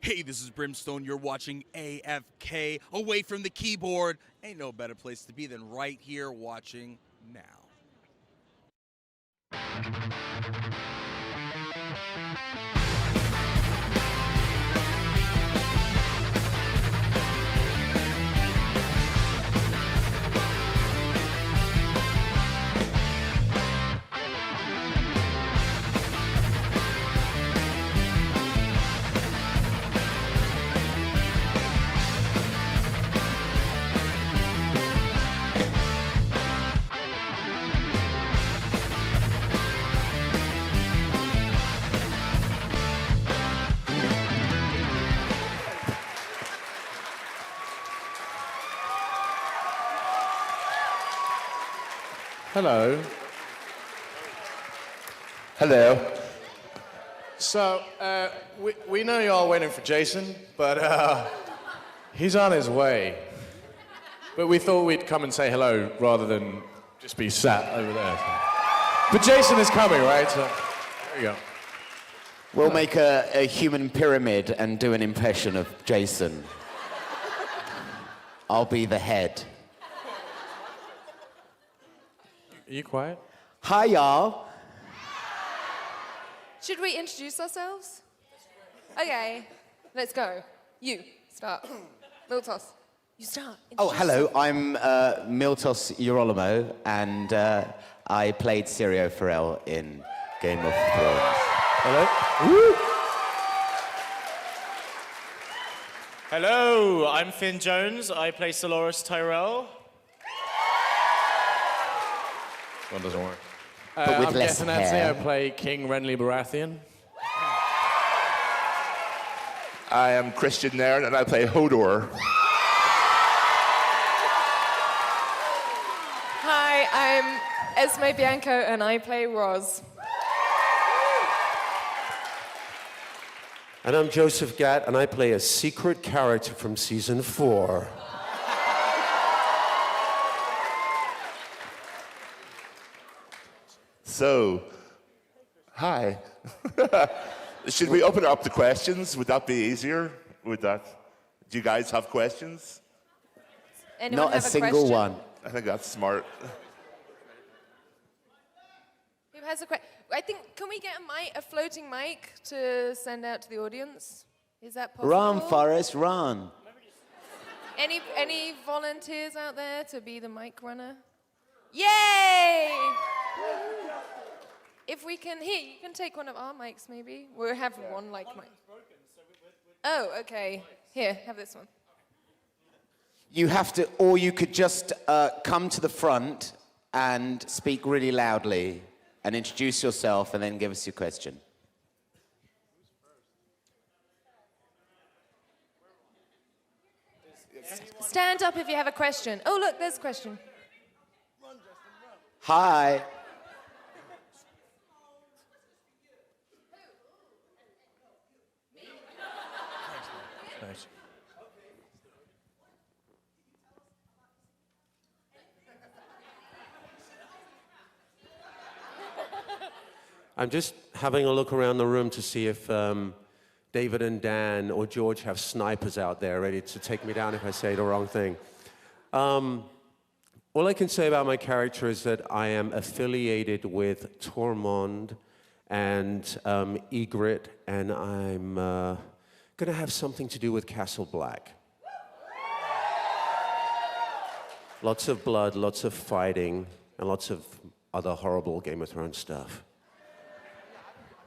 Hey, this is Brimstone. You're watching AFK, away from the keyboard. Ain't no better place to be than right here watching now. Hello. Hello. So, we know you're all waiting for Jason, but he's on his way. But we thought we'd come and say hello rather than just be sat over there. But Jason is coming, right? So, there you go. We'll make a human pyramid and do an impression of Jason. I'll be the head. Are you quiet? Hi, y'all. Should we introduce ourselves? Okay, let's go. You, start. Miltos, you start. Oh, Introduce hello. yourself. I'm Miltos Yerolemou, and I played Syrio Forel in Game of Thrones. Hello? Woo! Hello, I'm Finn Jones. I play Soloris Tyrell. One doesn't work. But with I'm less Gethin. hair. I play King Renly Baratheon. I am Kristian Nairn, and I play Hodor. Hi, I'm Esme Bianco and I play Roz. And I'm Joseph Gatt, and I play a secret character from season 4. So, hi. Should we open it up to questions? Would that be easier? Do you guys have questions? Anyone Not a have single question? one. I think that's smart. Who has a question? I think, can we get a floating mic to send out to the audience? Is that possible? Run, Forrest, run. Any volunteers out there to be the mic runner? Yay! If we can, here, you can take one of our mics maybe. We'll have one mic. Oh, okay. Here, have this one. You have to, or you could just come to the front and speak really loudly and introduce yourself and then give us your question. Stand up if you have a question. Oh, look, there's a question. Hi. Nice. I'm just having a look around the room to see if David and Dan or George have snipers out there ready to take me down if I say the wrong thing. All I can say about my character is that I am affiliated with Tormund and Ygritte, and I'm going to have something to do with Castle Black. Lots of blood, lots of fighting, and lots of other horrible Game of Thrones stuff.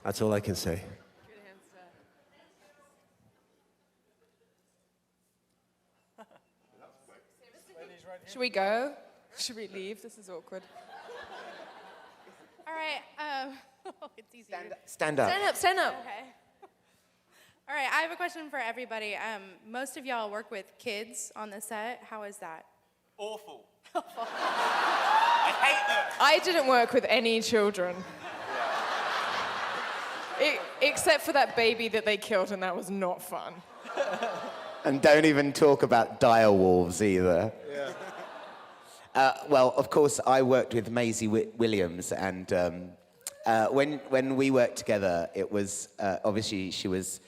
That's all I can say. Should we go? Should we leave? This is awkward. All right, it's easier. Stand up. Stand up, stand up. Okay. All right, I have a question for everybody. Most of y'all work with kids on the set. How is that? Awful. I hate them. I didn't work with any children. Except for that baby that they killed, and that was not fun. And don't even talk about dire wolves either. Yeah. Well, of course, I worked with Maisie Williams, and when we worked together, it was obviously she was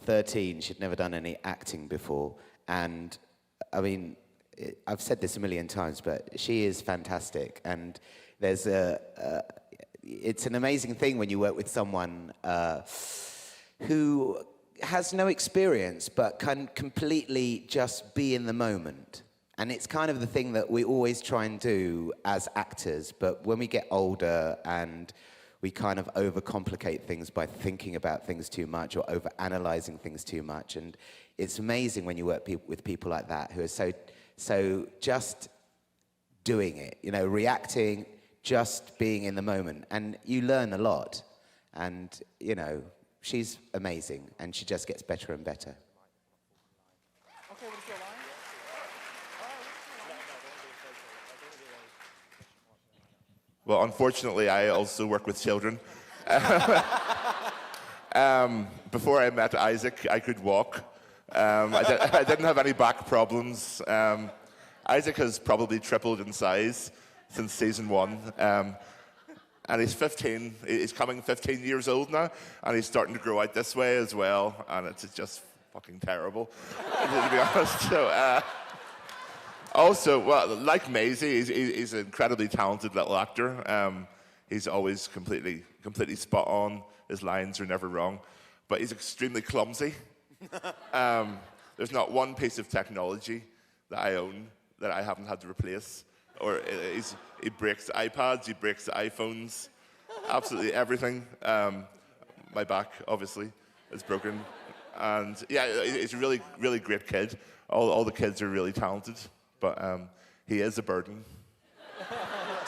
13. She'd never done any acting before. And, I mean, I've said this a million times, but she is fantastic. And there's it's an amazing thing when you work with someone who has no experience but can completely just be in the moment. And it's kind of the thing that we always try and do as actors, but when we get older and we kind of overcomplicate things by thinking about things too much or over-analyzing things too much. And it's amazing when you work with people like that who are so just doing it, you know, reacting, just being in the moment. And you learn a lot. And, you know, she's amazing, and she just gets better and better. Okay, what's your line? Well, unfortunately, I also work with children. Before I met Isaac, I could walk. I didn't have any back problems. Isaac has probably tripled in size since season 1. And he's 15. He's coming 15 years old now, and he's starting to grow out this way as well. And it's just fucking terrible, to be honest. So, also, well, like Maisie, he's an incredibly talented little actor. He's always completely spot on. His lines are never wrong, but he's extremely clumsy. There's not one piece of technology that I own that I haven't had to replace. Or he breaks iPads, he breaks iPhones, absolutely everything. My back, obviously, is broken. And yeah, he's a really, really great kid. All the kids are really talented, but he is a burden.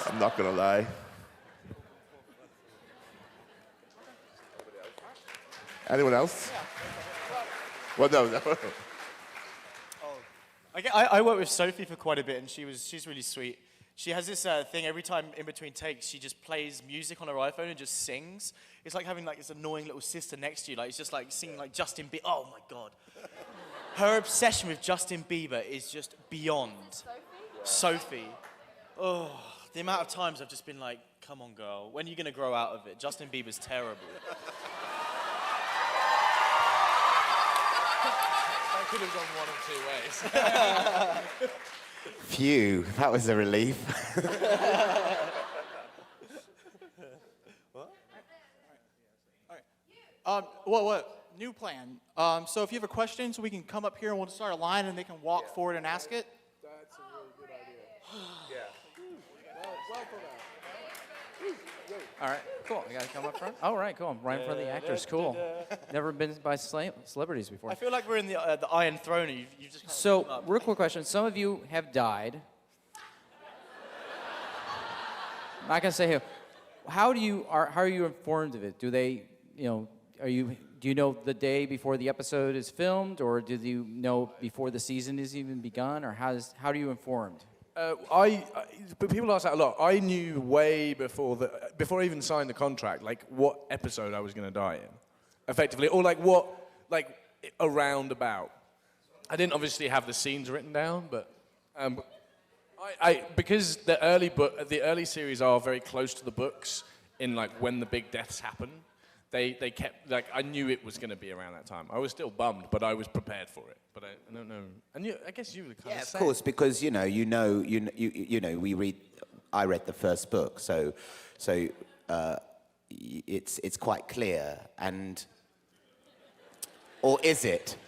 I'm not gonna lie. Anyone else? Well, no. I worked with Sophie for quite a bit, and she's really sweet. She has this thing every time in between takes, she just plays music on her iPhone and just sings. It's like having like this annoying little sister next to you. Like it's just like singing like Justin Bieber. Oh my God. Her obsession with Justin Bieber is just beyond. Sophie. Oh, the amount of times I've just been like, come on girl, when are you gonna grow out of it? Justin Bieber's terrible. Could have gone one of two ways. Phew, that was a relief. What? New plan. So if you have a question, so we can come up here and we'll start a line and they can walk forward and ask it. That's a really good idea. Well thought out. All right, cool. You gotta come up front. All right, cool. Right in front of the actors. Cool. Never been by celebrities before. I feel like we're in the Iron Throne. And you've just kind of So, real quick question. Some of you have died. I'm not gonna say who. How are you informed of it? Do they, do you know the day before the episode is filmed, or do you know before the season is even begun, or how are you informed? But people ask that a lot. I knew way before I even signed the contract, like what episode I was going to die in, effectively, or around about. I didn't obviously have the scenes written down, but because the early series are very close to the books in like when the big deaths happen. They kept, like, I knew it was going to be around that time. I was still bummed, but I was prepared for it. But I don't know. And I guess you were kind of of course, because I read the first book, so it's quite clear. And or is it?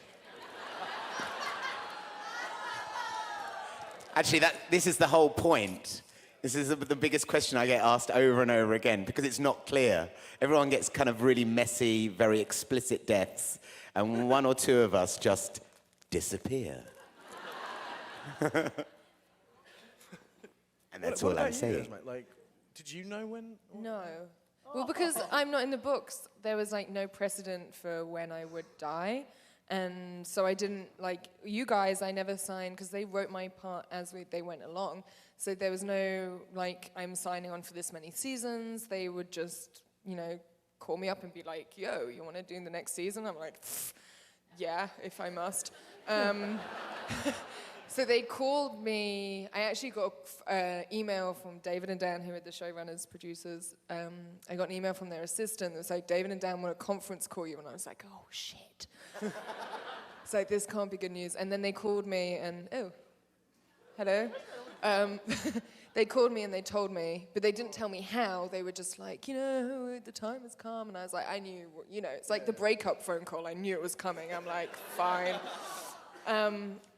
Actually, this is the whole point. This is the biggest question I get asked over and over again, because it's not clear. Everyone gets kind of really messy, very explicit deaths, and one or two of us just disappear. And that's all I'm saying. Like, did you know when? No. Well, because I'm not in the books, there was like no precedent for when I would die. And so I didn't, like, you guys, I never signed, because they wrote my part as they went along. So there was no, like, I'm signing on for this many seasons. They would just, call me up and be like, yo, you want to do the next season? I'm like, yeah, if I must. So they called me. I actually got an email from David and Dan, who are the showrunners, producers. I got an email from their assistant that was like, David and Dan want a conference call you. And I was like, oh, shit. It's like, this can't be good news. And then they called me and, oh, hello. They called me and they told me, but they didn't tell me how. They were just like, you know, the time has come. And I was like, I knew, you know, it's like the breakup phone call. I knew it was coming. I'm like, fine.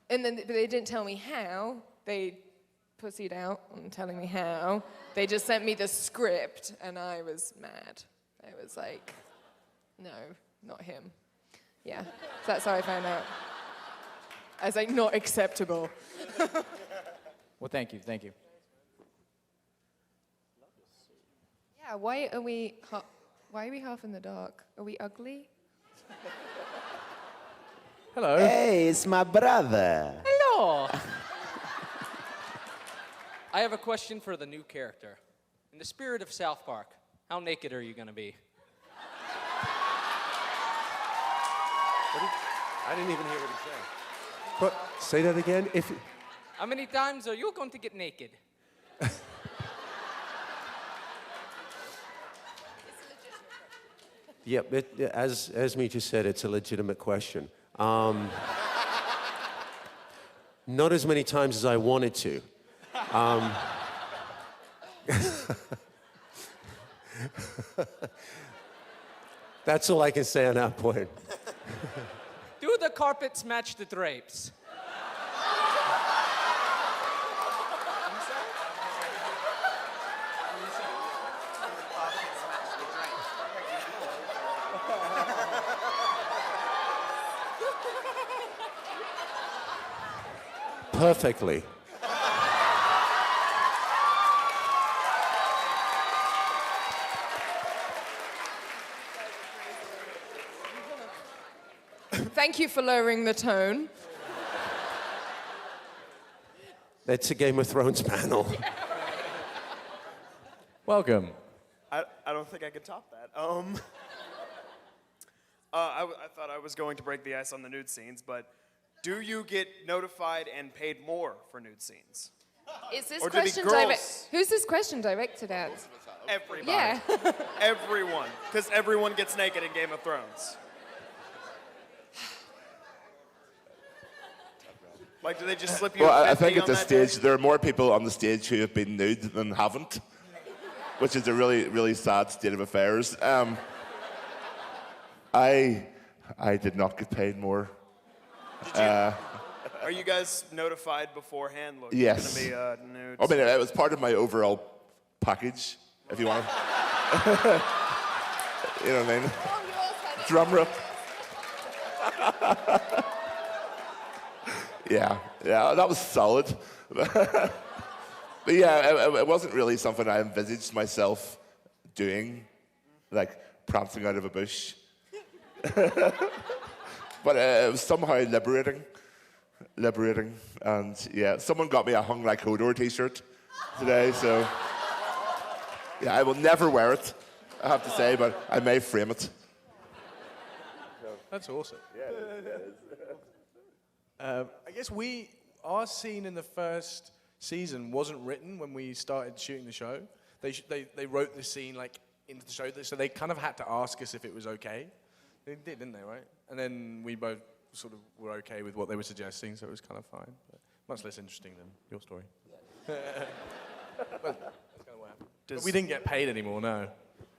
And then but they didn't tell me how. They pussied out on telling me how. They just sent me the script, and I was mad. I was like, no, not him. Yeah, so that's how I found out. I was like, not acceptable. Well, thank you, thank you. Yeah, why are we half in the dark? Are we ugly? Hello. Hey, it's my brother. Hello. I have a question for the new character. In the spirit of South Park, how naked are you going to be? I didn't even hear what he said. But say that again. How many times are you going to get naked? Yep, as Esme just said, it's a legitimate question. Not as many times as I wanted to. That's all I can say on that point. Do the carpets match the drapes? Perfectly. Thank you for lowering the tone. That's a Game of Thrones panel. Welcome. I don't think I could top that. I thought I was going to break the ice on the nude scenes, but do you get notified and paid more for nude scenes? Is this Or do the question girls- Who's this question directed at? Everybody. Yeah. Everyone. Because everyone gets naked in Game of Thrones. Like, do they just slip you Well, a I think 50 at on this that day? stage, there are more people on the stage who have been nude than haven't, which is a really, really sad state of affairs. I did not get paid more. Are you guys notified beforehand? Look, Yes. it's gonna be nude. I mean, it was part of my overall package, if you want. You know what I mean? Drum roll. Yeah, that was solid. But yeah, it wasn't really something I envisaged myself doing, like prancing out of a bush. But it was somehow liberating, and yeah, someone got me a Hung Like Hodor t-shirt today, so yeah, I will never wear it, I have to say, but I may frame it. That's awesome. I guess our scene in the first season wasn't written when we started shooting the show. They wrote the scene like into the show, so they kind of had to ask us if it was okay. They did, didn't they, right? And then we both sort of were okay with what they were suggesting, so it was kind of fine. But much less interesting than your story. But that's kind of what happened. But we didn't get paid anymore, no.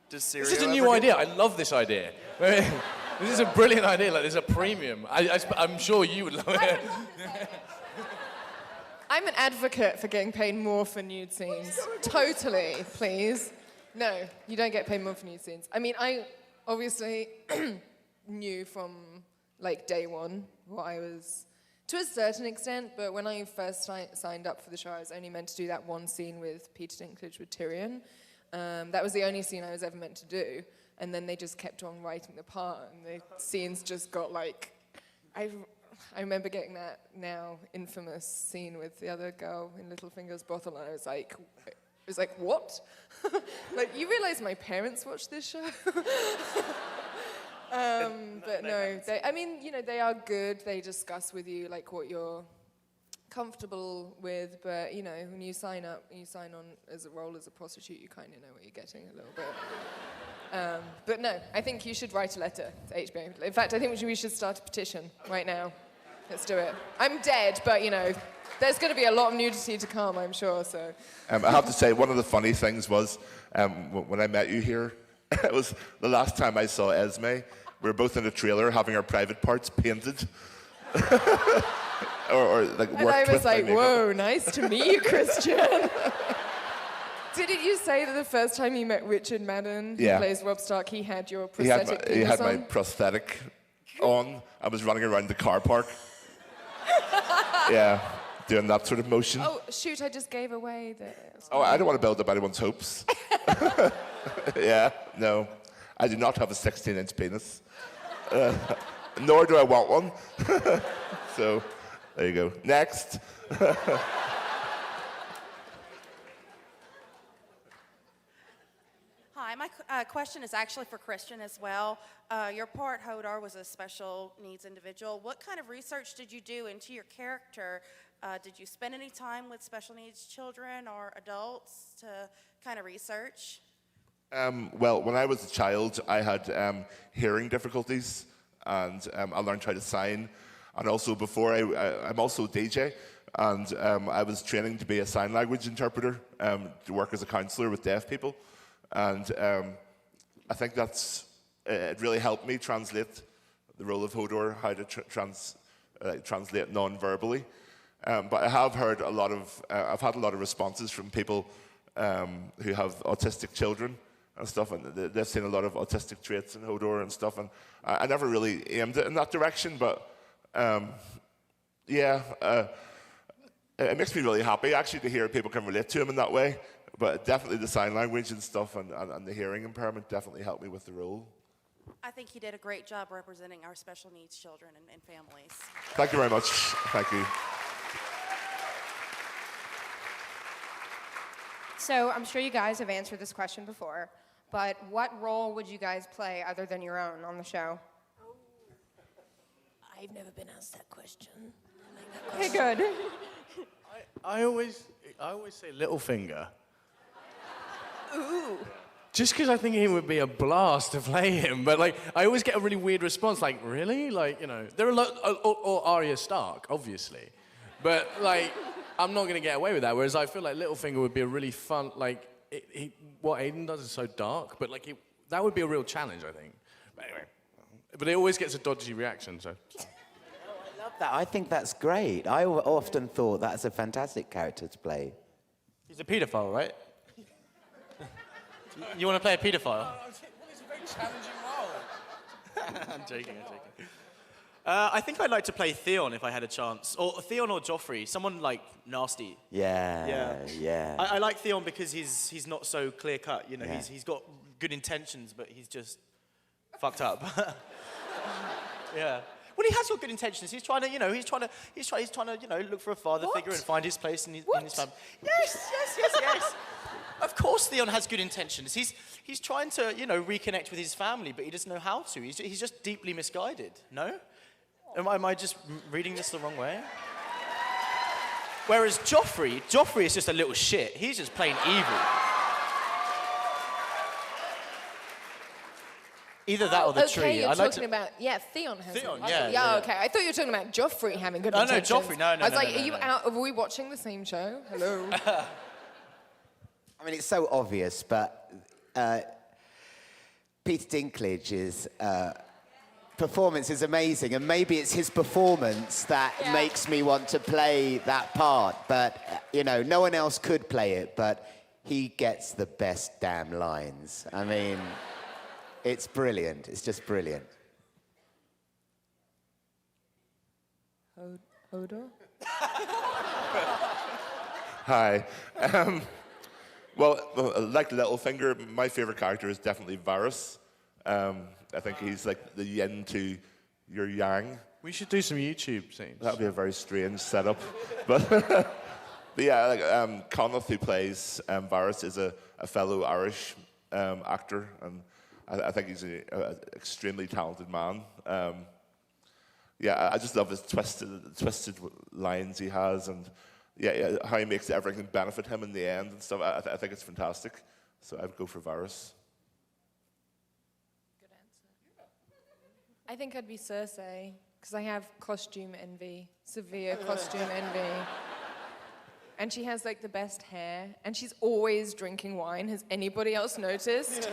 Does This is a new idea. I love this idea. This is a brilliant idea. Like, there's a premium. I'm sure you would love it. I'm an advocate for getting paid more for nude scenes. Totally, please. No, you don't get paid more for nude scenes. I mean, I obviously knew from like day one what I was, to a certain extent, but when I first signed up for the show, I was only meant to do that one scene with Peter Dinklage with Tyrion. That was the only scene I was ever meant to do. And then they just kept on writing the part, and the scenes just got like, I remember getting that now infamous scene with the other girl in Littlefinger's brothel, and I was like, what? Like, you realize my parents watched this show? But no, they are good. They discuss with you like what your comfortable with, but you know, when you sign on as a role as a prostitute, you kind of know what you're getting a little bit. But no, I think you should write a letter to HBO. In fact, I think we should start a petition right now. Let's do it. I'm dead, but you know, there's going to be a lot of nudity to come, I'm sure. So. I have to say, one of the funny things was when I met you here, it was the last time I saw Esme. We were both in a trailer having our private parts painted. or like and worked I was with like, my makeup. whoa, nice to meet you, Kristian. Didn't you say that the first time you met Richard Madden, who plays Rob Stark, he had your prosthetic He had my on? prosthetic on. I was running around the car park. Yeah, doing that sort of motion. Oh, shoot, I just gave away the... Oh, I don't want to build up anyone's hopes. Yeah, no. I do not have a 16-inch penis. Nor do I want one. So, there you go. Next. Hi, my question is actually for Kristian as well. Your part, Hodor, was a special needs individual. What kind of research did you do into your character? Did you spend any time with special needs children or adults to kind of research? Well, when I was a child, I had hearing difficulties, and I learned how to sign. And also before, I'm also a DJ, and I was training to be a sign language interpreter, to work as a counselor with deaf people. And I think it really helped me translate the role of Hodor, how to translate non-verbally. But I have heard I've had a lot of responses from people who have autistic children and stuff, and they've seen a lot of autistic traits in Hodor and stuff, and I never really aimed it in that direction, but it makes me really happy actually to hear people can relate to him in that way. But definitely the sign language and stuff and the hearing impairment definitely helped me with the role. I think you did a great job representing our special needs children and families. Thank you very much. Thank you. So I'm sure you guys have answered this question before, but what role would you guys play other than your own on the show? I've never been asked that question. Okay, good. I always say Littlefinger. Ooh. Just because I think he would be a blast to play him, but like I always get a really weird response, like really, like there are a lot, or Arya Stark, obviously, but like I'm not gonna get away with that. Whereas I feel like Littlefinger would be a really fun, like what Aiden does is so dark, but like that would be a real challenge, I think. But anyway, but it always gets a dodgy reaction, so. I love that. I think that's great. I often thought that's a fantastic character to play. He's a paedophile, right? You want to play a paedophile? Well, it's a very challenging role. I'm joking. I think I'd like to play Theon if I had a chance. Or Theon or Joffrey, someone like nasty. Yeah. I like Theon because he's not so clear-cut, he's got good intentions, but he's just fucked up. Yeah. Well, he has got good intentions. He's trying to, he's trying to, look for a father figure and find his place in his family. Yes. Of course Theon has good intentions. He's trying to, reconnect with his family, but he doesn't know how to. He's just deeply misguided, no? Am I just reading this the wrong way? Whereas Joffrey is just a little shit. He's just plain evil. Either that or the tree. Okay, you're talking about, Theon has Theon, it. yeah. Okay, I thought you were talking about Joffrey having good No, intentions. Joffrey, no. I was like, no, are you no. out? Are we watching the same show? Hello. I mean, it's so obvious, but Peter Dinklage's performance is amazing, and maybe it's his performance that makes me want to play that part. But, no one else could play it, but he gets the best damn lines. I mean, it's brilliant. It's just brilliant. Hodor? Hi. Well, like Littlefinger, my favorite character is definitely Varys. I think he's like the yin to your yang. We should do some YouTube scenes. That would be a very strange setup. But yeah, like Connaught, who plays Varys, is a fellow Irish actor, and I think he's an extremely talented man. yeah, I just love his twisted lines he has, and how he makes everything benefit him in the end and stuff. I think it's fantastic. So I'd go for Varys. Good answer. I think I'd be Cersei, because I have costume envy, severe costume envy. And she has like the best hair, and she's always drinking wine. Has anybody else noticed?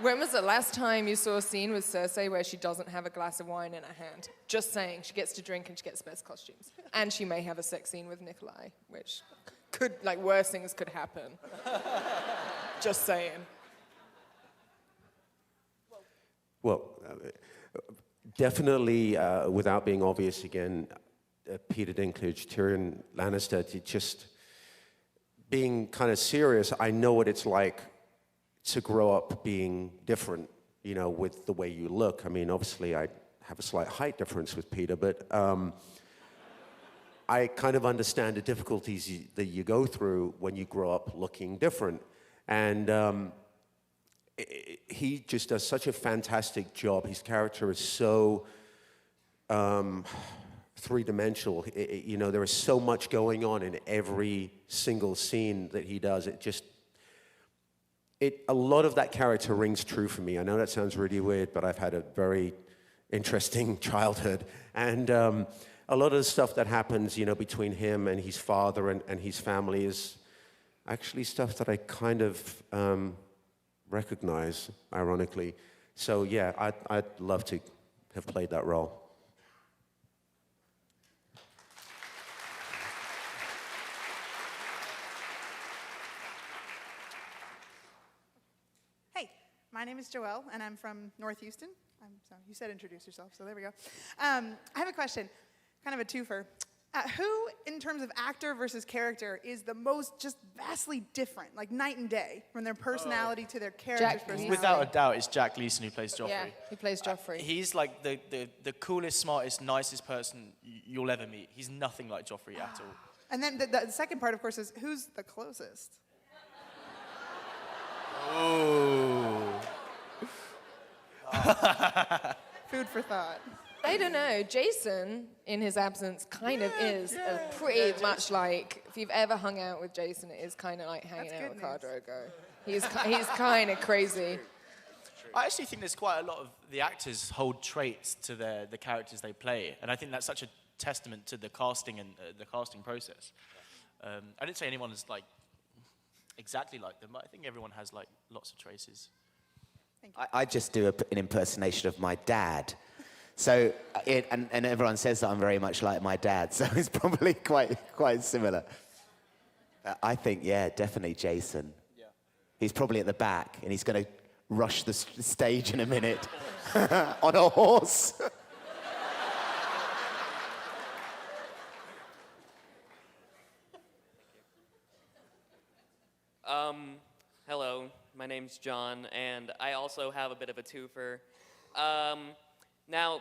When was the last time you saw a scene with Cersei where she doesn't have a glass of wine in her hand? Just saying, she gets to drink and she gets the best costumes. And she may have a sex scene with Nikolai, which could, like, worse things could happen. Just saying. Well, definitely, without being obvious again, Peter Dinklage, Tyrion Lannister, just being kind of serious, I know what it's like to grow up being different, you know, with the way you look. I mean, obviously, I have a slight height difference with Peter, but I kind of understand the difficulties that you go through when you grow up looking different. And he just does such a fantastic job. His character is so three-dimensional. You know, there is so much going on in every single scene that he does. A lot of that character rings true for me. I know that sounds really weird, but I've had a very interesting childhood. And a lot of the stuff that happens, you know, between him and his father and his family is actually stuff that I kind of recognize, ironically. So yeah, I'd love to have played that role. My name is Joelle, and I'm from North Houston. So you said introduce yourself, so there we go. I have a question, kind of a twofer. Who, in terms of actor versus character, is the most just vastly different, like night and day, from their personality to their character's personality? Without a doubt, it's Jack Gleeson who plays Joffrey. Yeah, he plays Joffrey. He's like the coolest, smartest, nicest person you'll ever meet. He's nothing like Joffrey at all. And then the second part, of course, is who's the closest? Oh. Food for thought. I don't know. Jason, in his absence, kind of is pretty much like, if you've ever hung out with Jason, it is kind of like hanging out with Khal Drogo. He's kind of crazy. I actually think there's quite a lot of the actors hold traits to the characters they play, and I think that's such a testament to the casting and the casting process. I didn't say anyone is like exactly like them, but I think everyone has like lots of traces. I just do an impersonation of my dad. So, and everyone says that I'm very much like my dad, so it's probably quite similar. I think, yeah, definitely Jason. Yeah. He's probably at the back, and he's going to rush the stage in a minute on a horse. Hello, my name's John, and I also have a bit of a twofer. Now,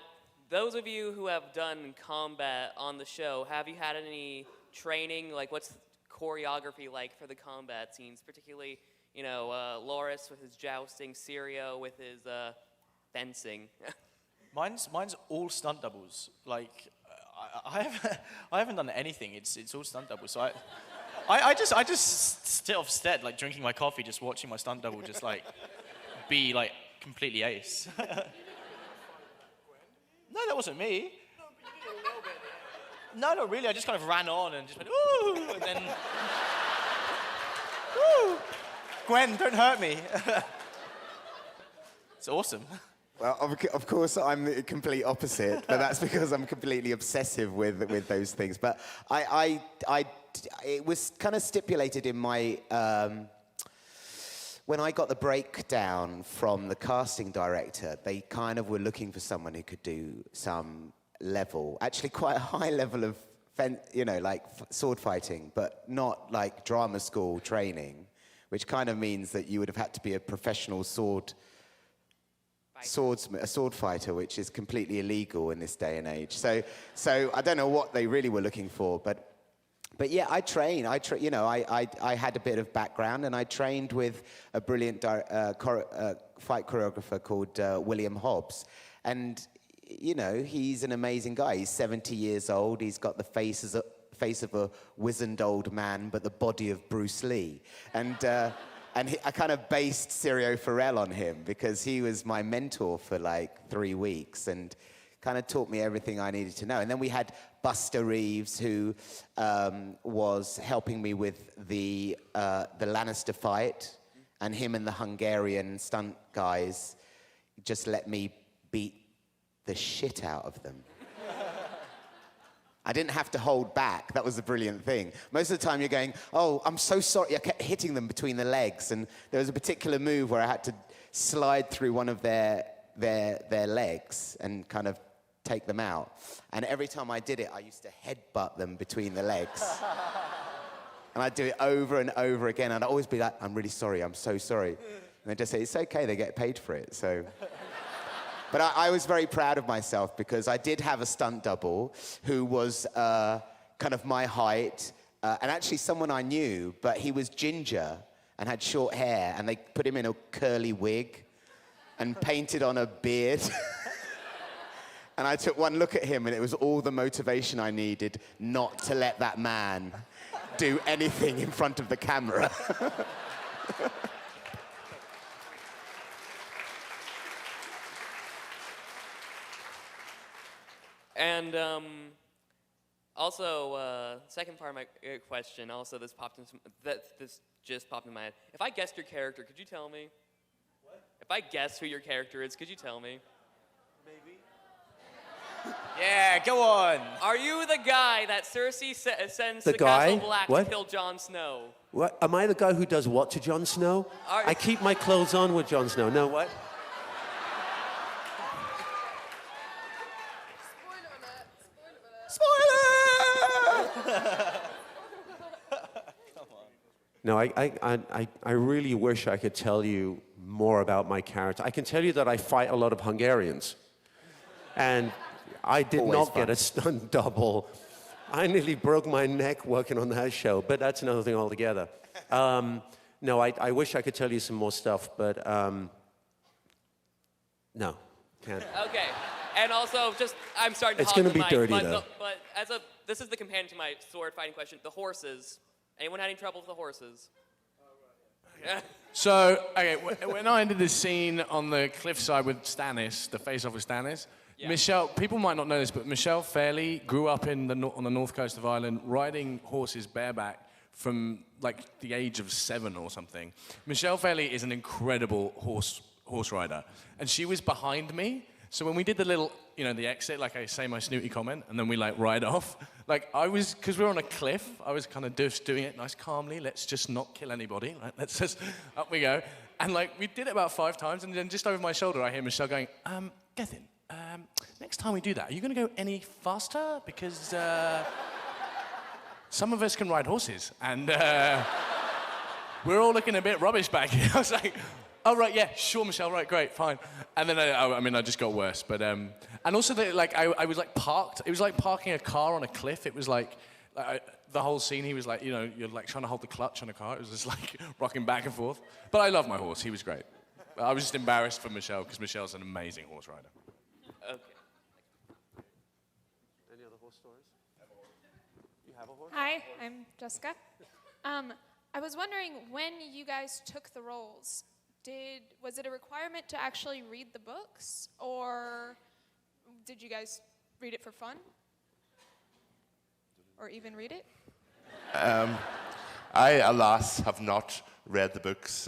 those of you who have done combat on the show, have you had any training? Like, what's choreography like for the combat scenes? Particularly, you know, Loras with his jousting, Sirio with his fencing. Mine's all stunt doubles. Like, I haven't done anything. It's all stunt doubles. So I just sit off set, like drinking my coffee, just watching my stunt double, just like be like completely ace. No, that wasn't me. No, not really. I just kind of ran on and just went, ooh, and then, ooh, Gwen, don't hurt me. It's awesome. Well, of course, I'm the complete opposite, but that's because I'm completely obsessive with those things. But it was kind of stipulated in my, when I got the breakdown from the casting director, they kind of were looking for someone who could do some level, actually quite a high level of, like sword fighting, but not like drama school training, which kind of means that you would have had to be a professional sword fighter, which is completely illegal in this day and age. So I don't know what they really were looking for, but yeah, I train. I had a bit of background, and I trained with a brilliant fight choreographer called William Hobbs, and you know, he's an amazing guy. He's 70 years old. He's got the face of a wizened old man, but the body of Bruce Lee. And I kind of based Cirio Farrell on him because he was my mentor for like 3 weeks and kind of taught me everything I needed to know. And then we had Buster Reeves, who was helping me with the Lannister fight, and him and the Hungarian stunt guys just let me beat the shit out of them. I didn't have to hold back. That was the brilliant thing. Most of the time you're going, oh, I'm so sorry. I kept hitting them between the legs. And there was a particular move where I had to slide through one of their legs and kind of take them out. And every time I did it, I used to headbutt them between the legs. And I'd do it over and over again. And I'd always be like, I'm really sorry. I'm so sorry. And they'd just say, it's okay. They get paid for it. So... But I was very proud of myself because I did have a stunt double who was kind of my height, and actually someone I knew, but he was ginger and had short hair, and they put him in a curly wig and painted on a beard. And I took one look at him, and it was all the motivation I needed not to let that man do anything in front of the camera. And also, second part of my question, also this just popped in my head. If I guessed your character, could you tell me? What? If I guessed who your character is, could you tell me? Maybe. Yeah, go on. Are you the guy that Cersei sends The to guy? Castle Black What? to kill Jon Snow? What? Am I the guy who does what to Jon Snow? I keep my clothes on with Jon Snow. No, what? No, I really wish I could tell you more about my character. I can tell you that I fight a lot of Hungarians. And I did Always not fun. get a stunt double. I nearly broke my neck working on that show, but that's another thing altogether. No, I wish I could tell you some more stuff, but no, can't. Okay. And also, I'm starting to It's hog gonna the be mic, dirty, but, though. But this is the companion to my sword fighting question. The horses. Anyone had any trouble with the horses? Yeah. So, okay, when I did this scene on the cliffside with Stannis, the face-off with Stannis, Michelle, people might not know this, but Michelle Fairley grew up on the north coast of Ireland riding horses bareback from like the age of 7 or something. Michelle Fairley is an incredible horse rider, and she was behind me. So when we did the little, the exit, like I say my snooty comment, and then we like ride off, like because we were on a cliff, I was kind of just doing it nice calmly, let's just not kill anybody, right? Let's just, up we go. And like we did it about 5 times, and then just over my shoulder I hear Michelle going, Gethin, next time we do that, are you gonna go any faster? Because some of us can ride horses, and we're all looking a bit rubbish back here. I was like, oh, right, yeah, sure, Michelle, right, great, fine. And then, I just got worse. But, and also, I was, like, parked. It was like parking a car on a cliff. It was, like the whole scene, he was, like, you're, like, trying to hold the clutch on a car. It was just, like, rocking back and forth. But I love my horse. He was great. I was just embarrassed for Michelle, because Michelle's an amazing horse rider. Okay. Any other horse stories? You have a horse? Hi, I'm Jessica. I was wondering, when you guys took the roles, was it a requirement to actually read the books, or did you guys read it for fun? Or even read it? I, alas, have not read the books.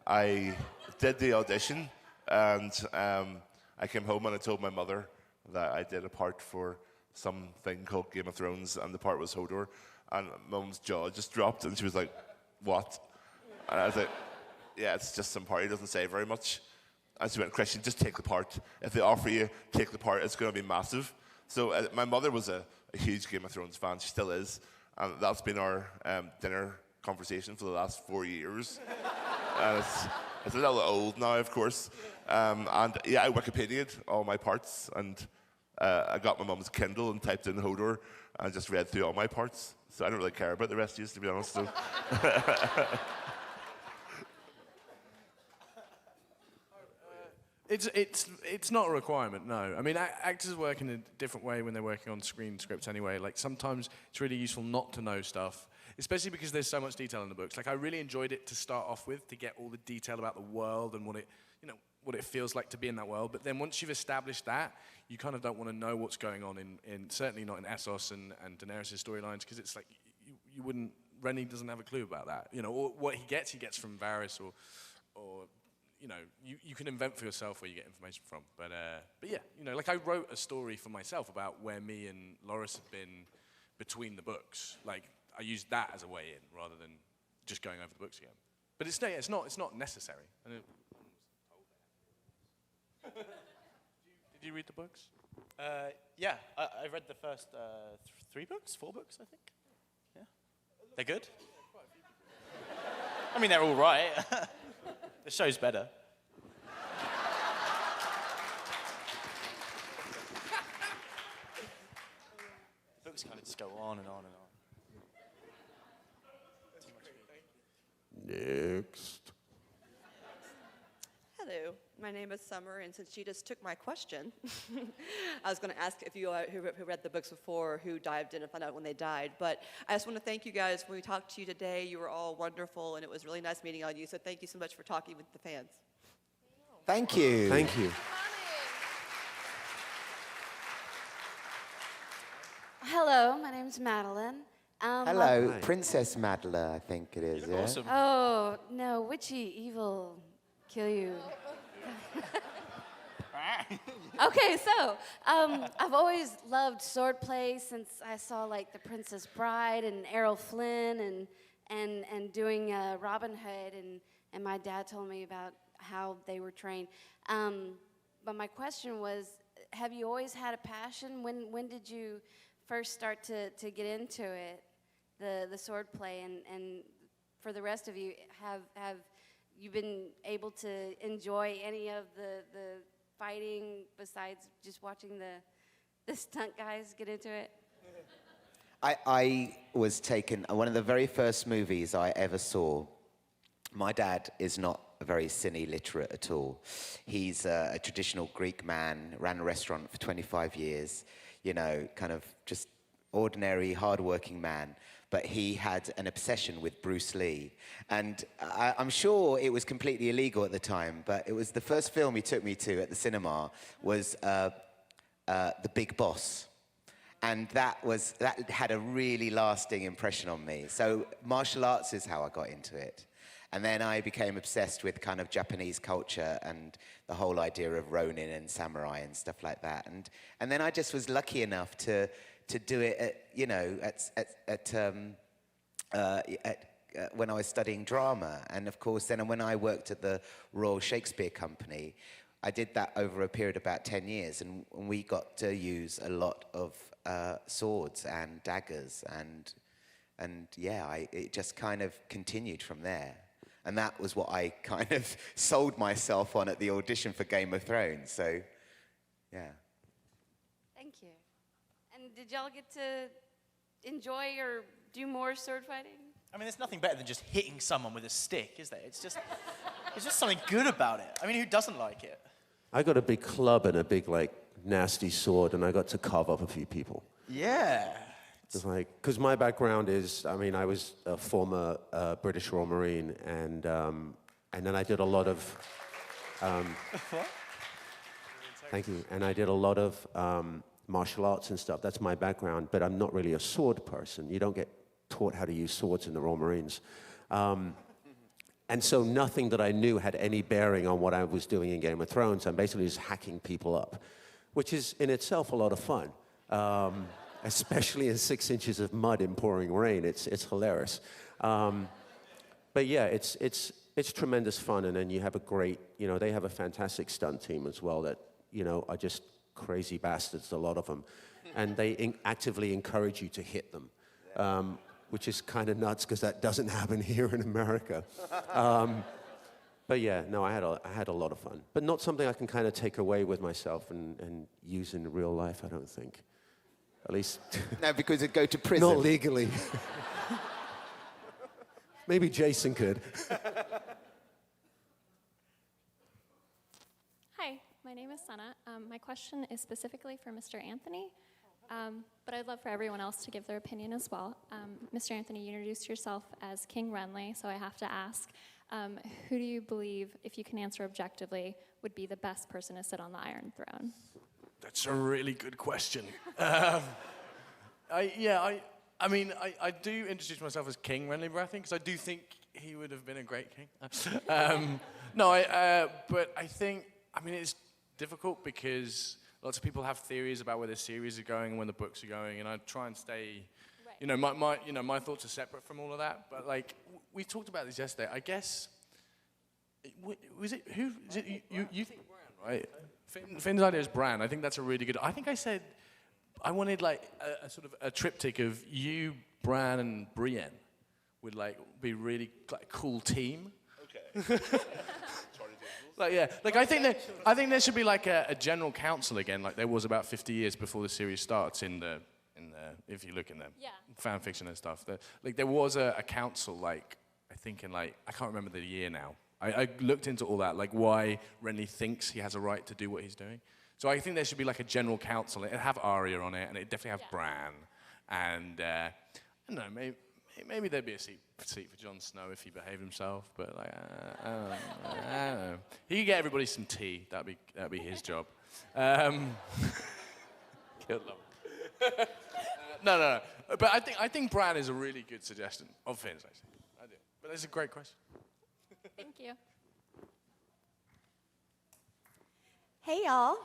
I did the audition, and I came home and I told my mother that I did a part for something called Game of Thrones, and the part was Hodor, and Mum's jaw just dropped, and she was like, what? And I was like, yeah, it's just some part. He doesn't say very much. And she went, Kristian, just take the part. If they offer you, take the part. It's going to be massive. So my mother was a huge Game of Thrones fan. She still is. And that's been our dinner conversation for the last 4 years. And it's a little old now, of course. And yeah, I Wikipedia'd all my parts. And I got my mum's Kindle and typed in Hodor and just read through all my parts. So I don't really care about the rest of you, to be honest. So. It's not a requirement, no. I mean, actors work in a different way when they're working on screen scripts anyway. Like, sometimes it's really useful not to know stuff, especially because there's so much detail in the books. Like, I really enjoyed it to start off with, to get all the detail about the world and what it feels like to be in that world. But then once you've established that, you kind of don't want to know what's going on in certainly not in Essos and Daenerys' storylines, because it's like you wouldn't. Renly doesn't have a clue about that. Or what he gets from Varys, or you can invent for yourself where you get information from. But yeah, like I wrote a story for myself about where me and Loris had been between the books. Like I used that as a way in rather than just going over the books again. But it's not necessary. Did you read the books? Yeah, I read the first 4 books, I think. Yeah, they're good. I mean, they're all right. The show's better. The books kind of just go on and on and on. Next. Hello, my name is Summer, and since she just took my question, I was going to ask if you who read the books before, who dived in and found out when they died. But I just want to thank you guys. When we talked to you today, you were all wonderful, and it was really nice meeting all you. So thank you so much for talking with the fans. Thank you. Thank you. Hello, my name's Madeline. Hello, Princess Madeline, I think it is. Yeah? Awesome. Oh, no, witchy, evil, kill you. Okay, so I've always loved swordplay since I saw like The Princess Bride and Errol Flynn and doing Robin Hood, and my dad told me about how they were trained. But my question was, have you always had a passion? When did you first start to get into it, the swordplay? And for the rest of you, have you been able to enjoy any of the fighting besides just watching the stunt guys get into it? I was taken, one of the very first movies I ever saw, my dad is not very cine literate at all. He's a traditional Greek man, ran a restaurant for 25 years, kind of just ordinary, hardworking man. But he had an obsession with Bruce Lee. And I'm sure it was completely illegal at the time, but it was the first film he took me to at the cinema was The Big Boss. And that had a really lasting impression on me. So martial arts is how I got into it. And then I became obsessed with kind of Japanese culture and the whole idea of Ronin and samurai and stuff like that. And then I just was lucky enough to do it when I was studying drama. And of course, then when I worked at the Royal Shakespeare Company, I did that over a period of about 10 years. And we got to use a lot of swords and daggers. And yeah, it just kind of continued from there. And that was what I kind of sold myself on at the audition for Game of Thrones. So, yeah. Thank you. And did y'all get to enjoy or do more sword fighting? I mean, there's nothing better than just hitting someone with a stick, is there? It's just something good about it. I mean, who doesn't like it? I got a big club and a big, nasty sword, and I got to carve up a few people. Yeah. It's because my background is, I was a former British Royal Marine, and then I did a lot of... What? Thank you. And I did a lot of martial arts and stuff. That's my background, but I'm not really a sword person. You don't get taught how to use swords in the Royal Marines. And so nothing that I knew had any bearing on what I was doing in Game of Thrones. I'm basically just hacking people up, which is in itself a lot of fun. Especially in 6 inches of mud in pouring rain. It's hilarious. But yeah, it's tremendous fun, and then you have a great, they have a fantastic stunt team as well that, are just crazy bastards, a lot of them. And they actively encourage you to hit them, which is kind of nuts because that doesn't happen here in America. But yeah, no, I had a lot of fun. But not something I can kind of take away with myself and use in real life, I don't think. At least... No, because it'd go to prison. Not legally. Maybe Jason could. Hi, my name is Sana. My question is specifically for Mr. Anthony, but I'd love for everyone else to give their opinion as well. Mr. Anthony, you introduced yourself as King Renly, so I have to ask, who do you believe, if you can answer objectively, would be the best person to sit on the Iron Throne? That's a really good question. I do introduce myself as King Renly Baratheon because I do think he would have been a great king. But I think, it's difficult because lots of people have theories about where the series are going and when the books are going, and I try and stay, my thoughts are separate from all of that. But we talked about this yesterday. I guess, you think Bran, right? Finn's idea is Bran. I think that's a really good. I think I said I wanted a sort of a triptych of you, Bran, and Brienne would be really cool team. Okay. I think there should be a general council again, like there was about 50 years before the series starts in the if you look in the fan fiction and stuff. There was a council I think in I can't remember the year now. I looked into all that, why Renly thinks he has a right to do what he's doing. So I think there should be a general council. It'd have Arya on it, and it'd definitely have Bran, and I don't know, maybe there'd be a seat for Jon Snow if he behaved himself, but I don't know. He could get everybody some tea. That'd be his job. Good luck. No. But I think Bran is a really good suggestion of Finn's, actually. I do. But it's a great question. Thank you. Hey, y'all.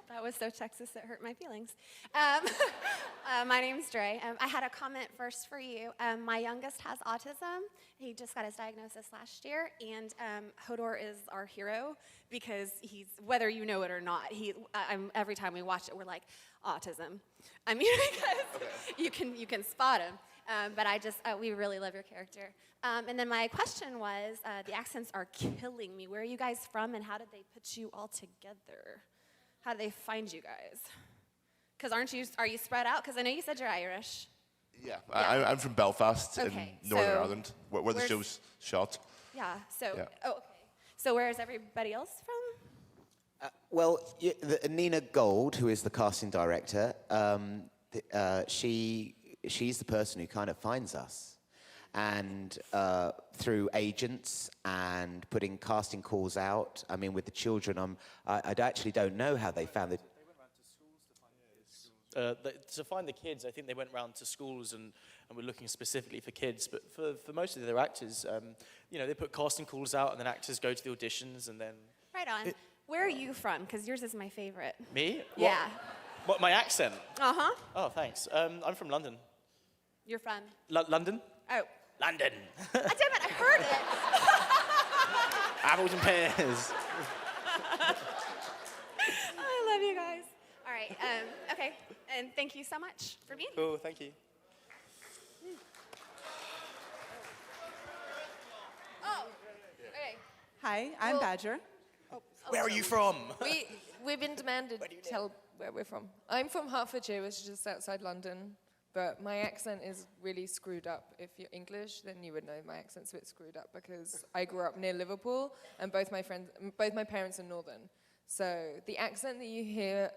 That was so Texas it hurt my feelings. My name's Dre. I had a comment first for you. My youngest has autism. He just got his diagnosis last year, and Hodor is our hero because he's, whether you know it or not, every time we watch it, we're like, autism. Because you can spot him. But we really love your character. And then my question was, the accents are killing me. Where are you guys from, and how did they put you all together? How did they find you guys? Because are you spread out? Because I know you said you're Irish. Yeah. I'm from Belfast in Northern Ireland, where the show's shot. Yeah, Yeah. Oh, okay. So where is everybody else from? Nina Gold, who is the casting director, she's the person who kind of finds us. And through agents and putting casting calls out, with the children, I actually don't know how they found it. To find the kids, I think they went round to schools and were looking specifically for kids. But for most of their actors, they put casting calls out, and then actors go to the auditions, and then... Right on. Where are you from? Because yours is my favorite. Me? Yeah. What, my accent? Uh-huh. Oh, thanks. I'm from London. You're from? London? Oh. London. Damn it, I heard it. Apples and pears. I love you guys. All right, okay. And thank you so much for being here. Cool, thank you. Oh, okay. Hi, I'm Badger. Where are you from? We've been demanded to tell where we're from. I'm from Hertfordshire, which is just outside London, but my accent is really screwed up. If you're English, then you would know my accent's a bit screwed up because I grew up near Liverpool, and both my parents are northern. So the accent that you hear,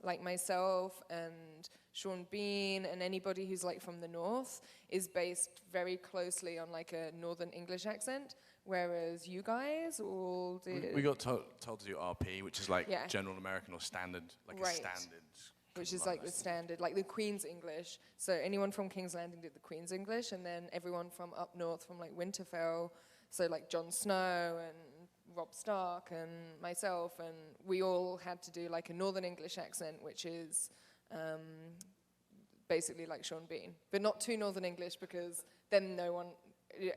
like myself and Sean Bean and anybody who's from the north, is based very closely on a northern English accent. Whereas you guys all did... We got told to do RP, which is general American or standard, a standard. Which is the standard, the Queen's English. So anyone from King's Landing did the Queen's English, and then everyone from up north, from Winterfell, so Jon Snow and Robb Stark and myself, and we all had to do a Northern English accent, which is basically like Sean Bean. But not too Northern English, because then no one...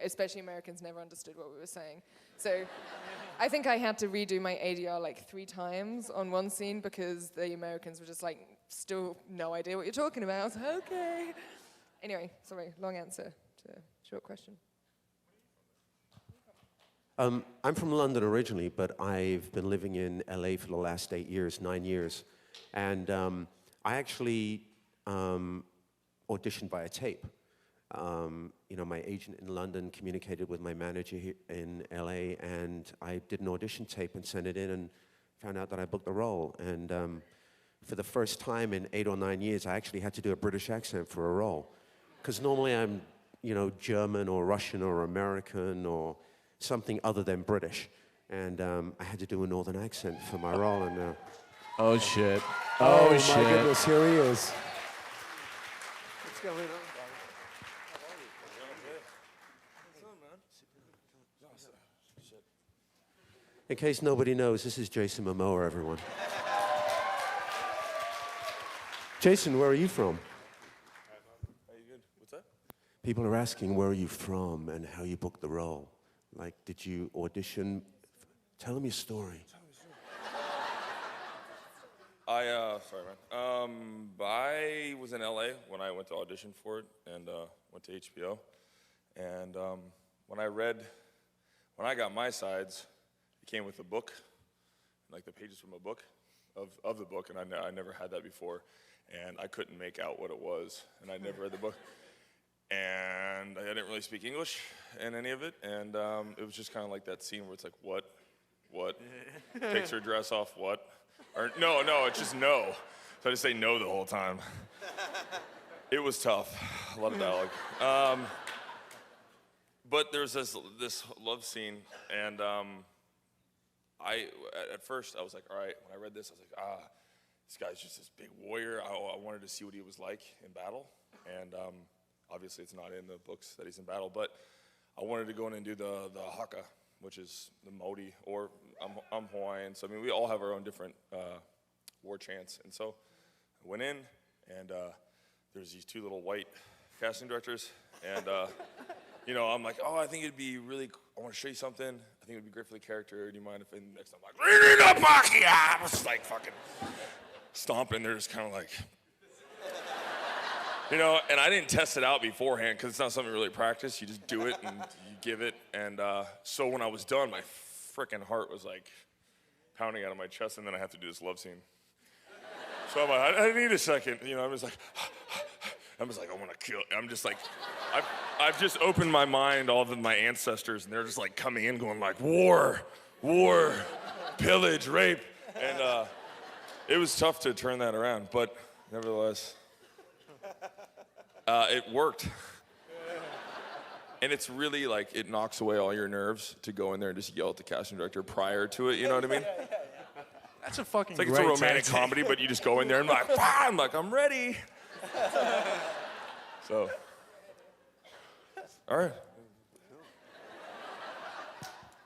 especially Americans, never understood what we were saying. So I think I had to redo my ADR 3 times on one scene because the Americans were just still no idea what you're talking about. I was like, okay. Anyway, sorry, long answer to a short question. I'm from London originally, but I've been living in LA for the last 9 years. And I actually auditioned by a tape. You know, my agent in London communicated with my manager here in LA, and I did an audition tape and sent it in and found out that I booked the role. And for the first time in 8 or 9 years, I actually had to do a British accent for a role. Because normally I'm, you know, German or Russian or American or something other than British. And I had to do a northern accent for my role. And oh, shit. Oh, Oh, my shit. goodness, here he is. What's going on? In case nobody knows, this is Jason Momoa, everyone. Jason, where are you from? Are you good? What's that? People are asking where are you from and how you booked the role. Like, did you audition? Tell them your story. Sorry, man. I was in LA when I went to audition for it and went to HBO. And when I got my sides, it came with a book, like the pages from a book, of the book, and I never had that before. And I couldn't make out what it was, and I'd never read the book. And I didn't really speak English in any of it, and it was just kind of like that scene where it's like, what, takes her dress off, what? Or no, it's just no. So I just say no the whole time. It was tough, a lot of dialogue. But there's this love scene, and at first I was like, all right, when I read this, I was like, this guy's just this big warrior. I wanted to see what he was like in battle, and obviously it's not in the books that he's in battle, but I wanted to go in and do the haka, which is the Maori, or I'm Hawaiian, so I mean, we all have our own different war chants, and so I went in, and there's these two little white casting directors, and you know, I'm like, oh, I think it'd be really, I want to show you something. I think it'd be great for the character. Do you mind if next time I'm like, I was like fucking stomping. They're just kind of like, you know, and I didn't test it out beforehand because it's not something you really practice. You just do it and you give it. And so when I was done, my freaking heart was like pounding out of my chest, and then I have to do this love scene. So I'm like, I need a second. You know, I'm just like, I want to kill. I'm just like, I've just opened my mind, all of my ancestors, and they're just like coming in going like, war, pillage, rape. And it was tough to turn that around, but nevertheless, it worked. And it's really like, it knocks away all your nerves to go in there and just yell at the casting director prior to it, you know what I mean? That's a fucking It's like great it's a romantic tactic. comedy, but you just go in there and I'm ready. So, all right.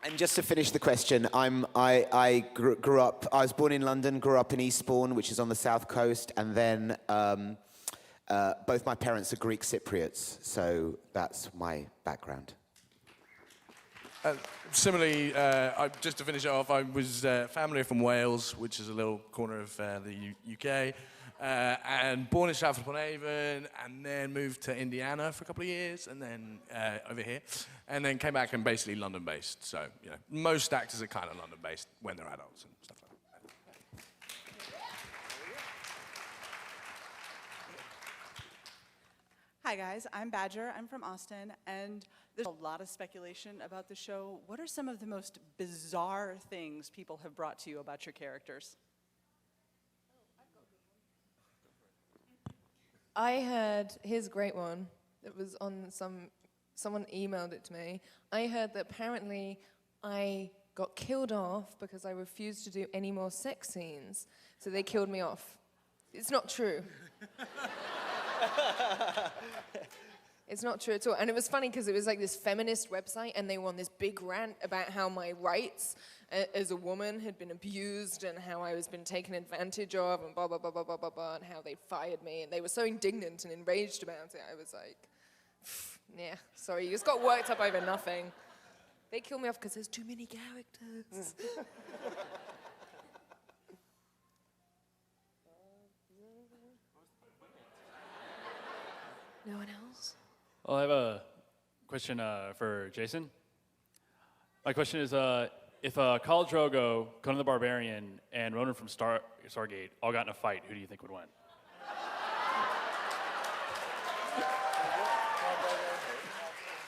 And just to finish the question, I grew up, I was born in London, grew up in Eastbourne, which is on the south coast, and then both my parents are Greek Cypriots, so that's my background. Similarly, just to finish it off, I was family from Wales, which is a little corner of the UK, and born in Stratford-upon-Avon, and then moved to Indiana for a couple of years, and then over here, and then came back and basically London-based. So, you know, most actors are kind of London-based when they're adults and stuff like that. Hi guys, I'm Badger. I'm from Austin, and there's a lot of speculation about the show. What are some of the most bizarre things people have brought to you about your characters? I heard, here's a great one, that was on someone emailed it to me. I heard that apparently I got killed off because I refused to do any more sex scenes, so they killed me off. It's not true. It's not true at all. And it was funny because it was like this feminist website, and they were on this big rant about how my rights as a woman had been abused and how I was been taken advantage of and blah, blah, blah, blah, blah, blah, blah, and how they fired me. And they were so indignant and enraged about it. I was like, yeah, sorry, you just got worked up over nothing. They killed me off because there's too many characters. No one else? Well, I have a question for Jason. My question is, if Khal Drogo, Conan the Barbarian, and Ronan from Stargate all got in a fight, who do you think would win?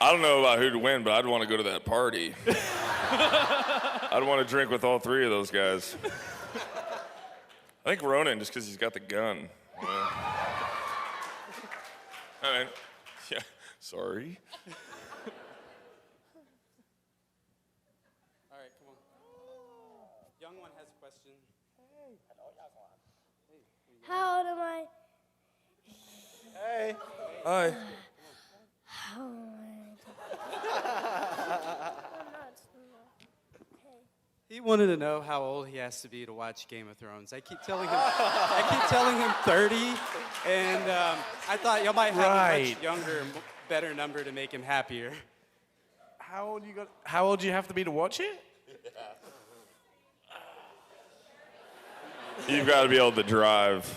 I don't know about who'd win, but I'd want to go to that party. I'd want to drink with all three of those guys. I think Ronan, just because he's got the gun. Yeah. I mean, yeah, sorry. All right, come on. Young one has a question. How old am I? Hey. Hi. How am He wanted to know how old he has to be to watch Game of Thrones. I keep telling him 30, and I thought y'all might have a much younger, better number to make him happier. How old do you have to be to watch it? You've got to be able to drive.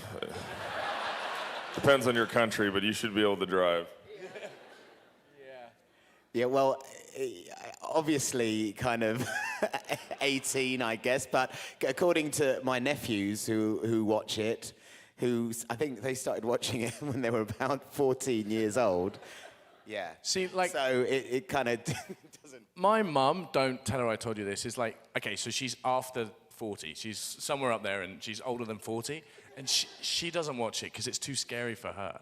Depends on your country, but you should be able to drive. Yeah, well, obviously kind of 18, I guess, but according to my nephews who watch it, I think they started watching it when they were about 14 years old. Yeah. See, like... So it kind of doesn't... My mum, don't tell her I told you this, is like, okay, so she's after 40. She's somewhere up there and she's older than 40. And she doesn't watch it because it's too scary for her.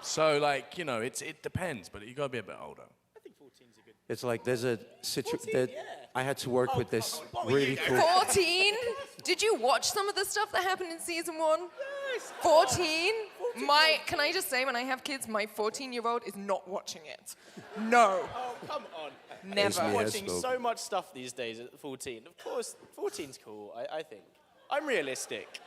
So, like, you know, it depends, but you got to be a bit older. I think 14's a good... It's like there's a situation. I had to work with this really cool. 14? Did you watch some of the stuff that happened in season 1? Yes. 14? Can I just say, when I have kids, my 14-year-old is not watching it. No. Oh, come on. Never. I'm watching so much stuff these days at 14. Of course, 14's cool, I think. I'm realistic.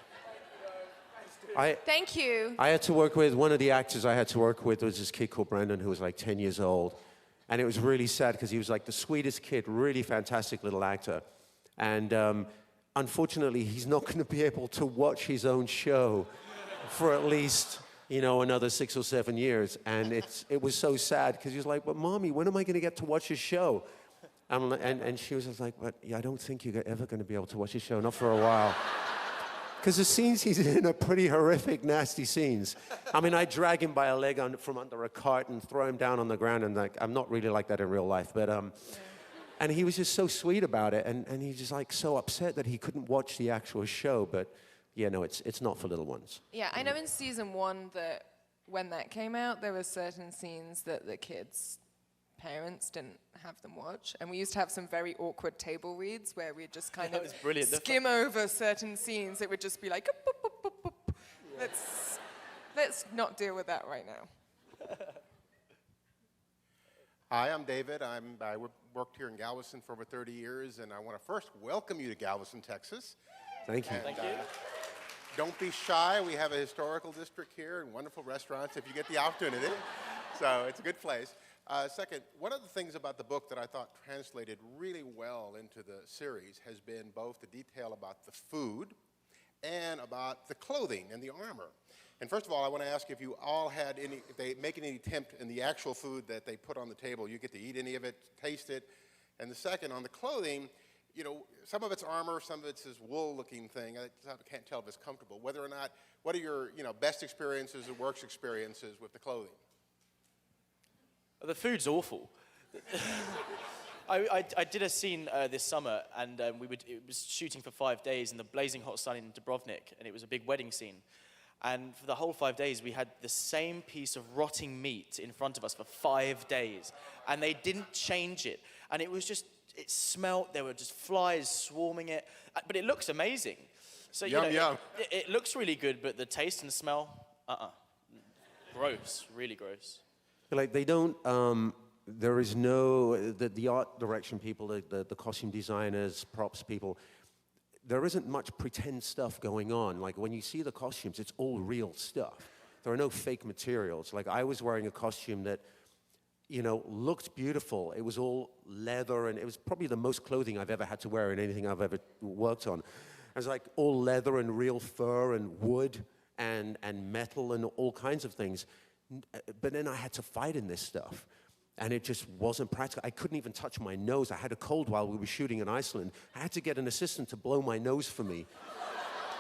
Thank you. I had to work with, one of the actors I had to work with was this kid called Brandon who was like 10 years old. And it was really sad because he was like the sweetest kid, really fantastic little actor. And unfortunately, he's not going to be able to watch his own show for at least, you know, another 6 or 7 years. And it was so sad because he was like, but Mommy, when am I going to get to watch his show? And she was just like, but yeah, I don't think you're ever going to be able to watch his show, not for a while. Because the scenes he's in are pretty horrific, nasty scenes. I mean, I drag him by a leg from under a cart and throw him down on the ground, and like, I'm not really like that in real life, but and he was just so sweet about it, and he's just like so upset that he couldn't watch the actual show, but yeah, no, it's not for little ones. Yeah, I know in season 1 that when that came out, there were certain scenes that the kids' parents didn't have them watch, and we used to have some very awkward table reads where we'd just kind of skim over certain scenes. It would just be like, up, up, up, up, up. Let's not deal with that right now. Hi, I'm David. I worked here in Galveston for over 30 years, and I want to first welcome you to Galveston, Texas. Thank you. And, don't be shy. We have a historical district here and wonderful restaurants if you get the opportunity. So it's a good place. Second, one of the things about the book that I thought translated really well into the series has been both the detail about the food and about the clothing and the armor. And first of all, I want to ask if you all had if they make any attempt in the actual food that they put on the table, you get to eat any of it, taste it. And the second, on the clothing, you know, some of it's armor, some of it's this wool-looking thing. I can't tell if it's comfortable. Whether or not, what are your, best experiences or worst experiences with the clothing? The food's awful. I did a scene this summer, and it was shooting for 5 days in the blazing hot sun in Dubrovnik, and it was a big wedding scene. And for the whole 5 days, we had the same piece of rotting meat in front of us for 5 days, and they didn't change it. And it was just, it smelt, there were just flies swarming it, but it looks amazing. So, yum. It looks really good, but the taste and smell, gross, really gross. Like they don't, there is no, the art direction people, the costume designers, props people, there isn't much pretend stuff going on. Like when you see the costumes, it's all real stuff. There are no fake materials. Like I was wearing a costume that, looked beautiful. It was all leather, and it was probably the most clothing I've ever had to wear in anything I've ever worked on. It was like all leather and real fur and wood and metal and all kinds of things. But then I had to fight in this stuff, and it just wasn't practical. I couldn't even touch my nose. I had a cold while we were shooting in Iceland. I had to get an assistant to blow my nose for me.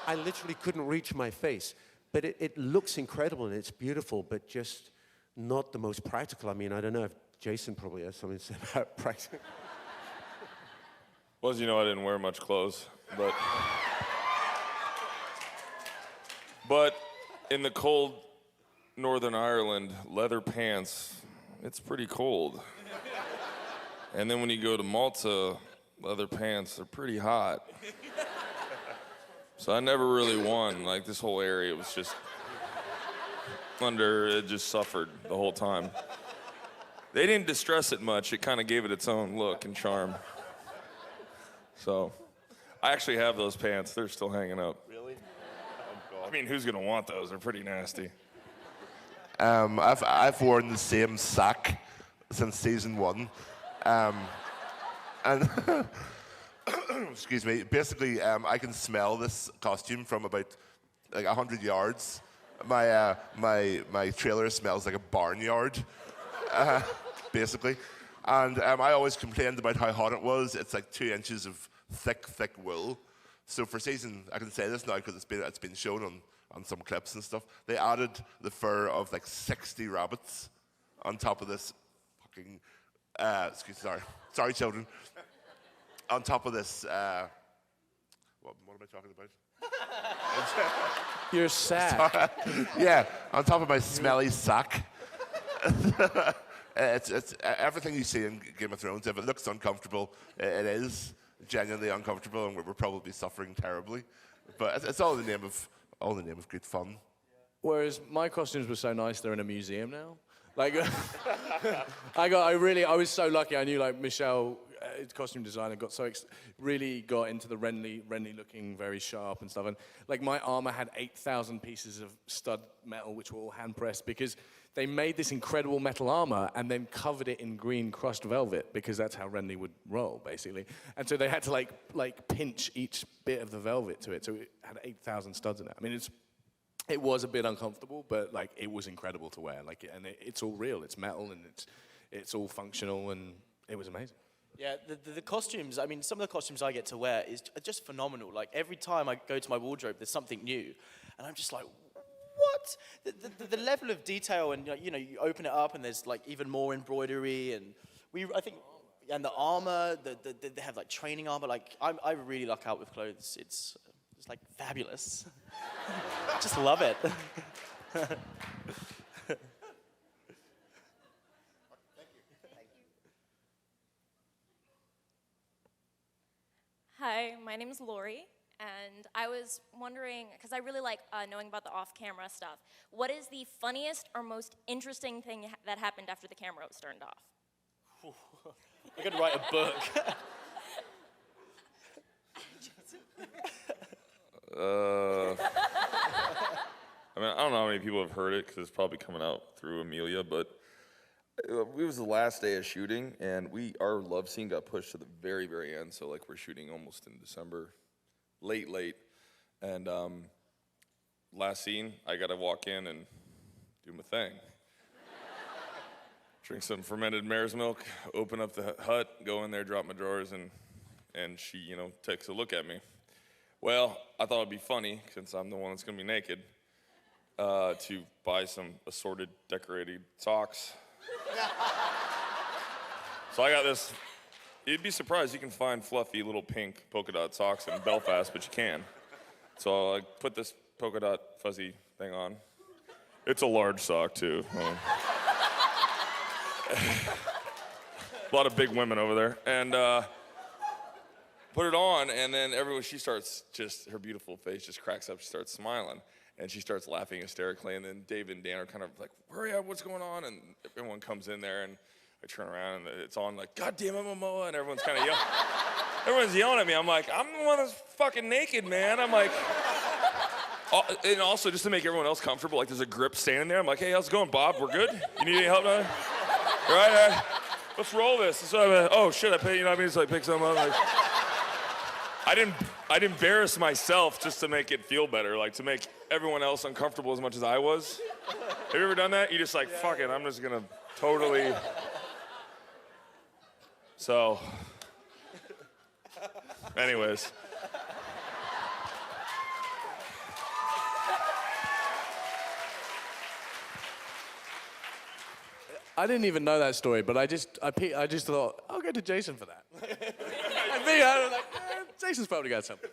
I literally couldn't reach my face. But it looks incredible, and it's beautiful, but just not the most practical. I mean, I don't know if Jason probably has something to say about practical. Well, as you know, I didn't wear much clothes, but in the cold Northern Ireland, leather pants, it's pretty cold. And then when you go to Malta, leather pants are pretty hot. So I never really won. Like, this whole area was just it just suffered the whole time. They didn't distress it much. It kind of gave it its own look and charm. So I actually have those pants. They're still hanging up. Really? I mean, who's gonna want those? They're pretty nasty. I've worn the same sack since season 1. And excuse me, basically, I can smell this costume from about like 100 yards. My trailer smells like a barnyard, basically. And I always complained about how hot it was. It's like 2 inches of thick wool. So for season, I can say this now because it's been shown on some clips and stuff. They added the fur of like 60 rabbits on top of this fucking. Sorry, children. On top of this, what am I talking about? Your sack. Yeah, on top of my smelly sack. It's everything you see in Game of Thrones. If it looks uncomfortable, it is genuinely uncomfortable, and we're probably suffering terribly. But it's all in the name of good fun. Whereas my costumes were so nice, they're in a museum now. Like, I was so lucky. I knew like Michelle, costume designer, really got into the Renly looking very sharp and stuff. And like my armor had 8,000 pieces of stud metal, which were all hand pressed because they made this incredible metal armor and then covered it in green crushed velvet because that's how Renly would roll, basically. And so they had to like pinch each bit of the velvet to it. So it had 8,000 studs in it. I mean, it was a bit uncomfortable, but like it was incredible to wear. Like, and it's all real. It's metal and it's all functional, and it was amazing. Yeah, the costumes, I mean, some of the costumes I get to wear are just phenomenal. Like, every time I go to my wardrobe, there's something new. And I'm just like, what? The level of detail, and, you know, you open it up and there's, like, even more embroidery. And and the armor, they have, like, training armor. Like, I really luck out with clothes. It's like, fabulous. Just love it. Hi, my name is Lori, and I was wondering, because I really like knowing about the off-camera stuff, what is the funniest or most interesting thing that happened after the camera was turned off? I could write a book. I mean, I don't know how many people have heard it because it's probably coming out through Amelia, but it was the last day of shooting, and our love scene got pushed to the very, very end. So like we're shooting almost in December, late, and last scene, I got to walk in and do my thing. Drink some fermented mare's milk, open up the hut, go in there, drop my drawers, and she, takes a look at me. Well, I thought it'd be funny, since I'm the one that's gonna be naked, to buy some assorted decorated socks. So I got this. You'd be surprised, you can find fluffy little pink polka dot socks in Belfast, but you can. So I put this polka dot fuzzy thing on. It's a large sock, too. A lot of big women over there. And put it on, and then she starts her beautiful face just cracks up. She starts smiling, and she starts laughing hysterically. And then David and Dan are kind of like, hurry up, what's going on? And everyone comes in there, and I turn around, and it's on like, God damn it, Momoa, and everyone's kind of yelling. Everyone's yelling at me. I'm like, I'm the one that's fucking naked, man. I'm like, and also just to make everyone else comfortable, like there's a grip standing there. I'm like, hey, how's it going, Bob? We're good? You need any help now? All right, let's roll this. So oh shit, I pay, you know what I mean? So I pick something up. Like, I'd embarrass myself just to make it feel better, like to make everyone else uncomfortable as much as I was. Have you ever done that? You just like, fuck it, I'm just gonna totally. So, anyways. I didn't even know that story, but I just thought, I'll go to Jason for that. And me, I was like, Jason's probably got something.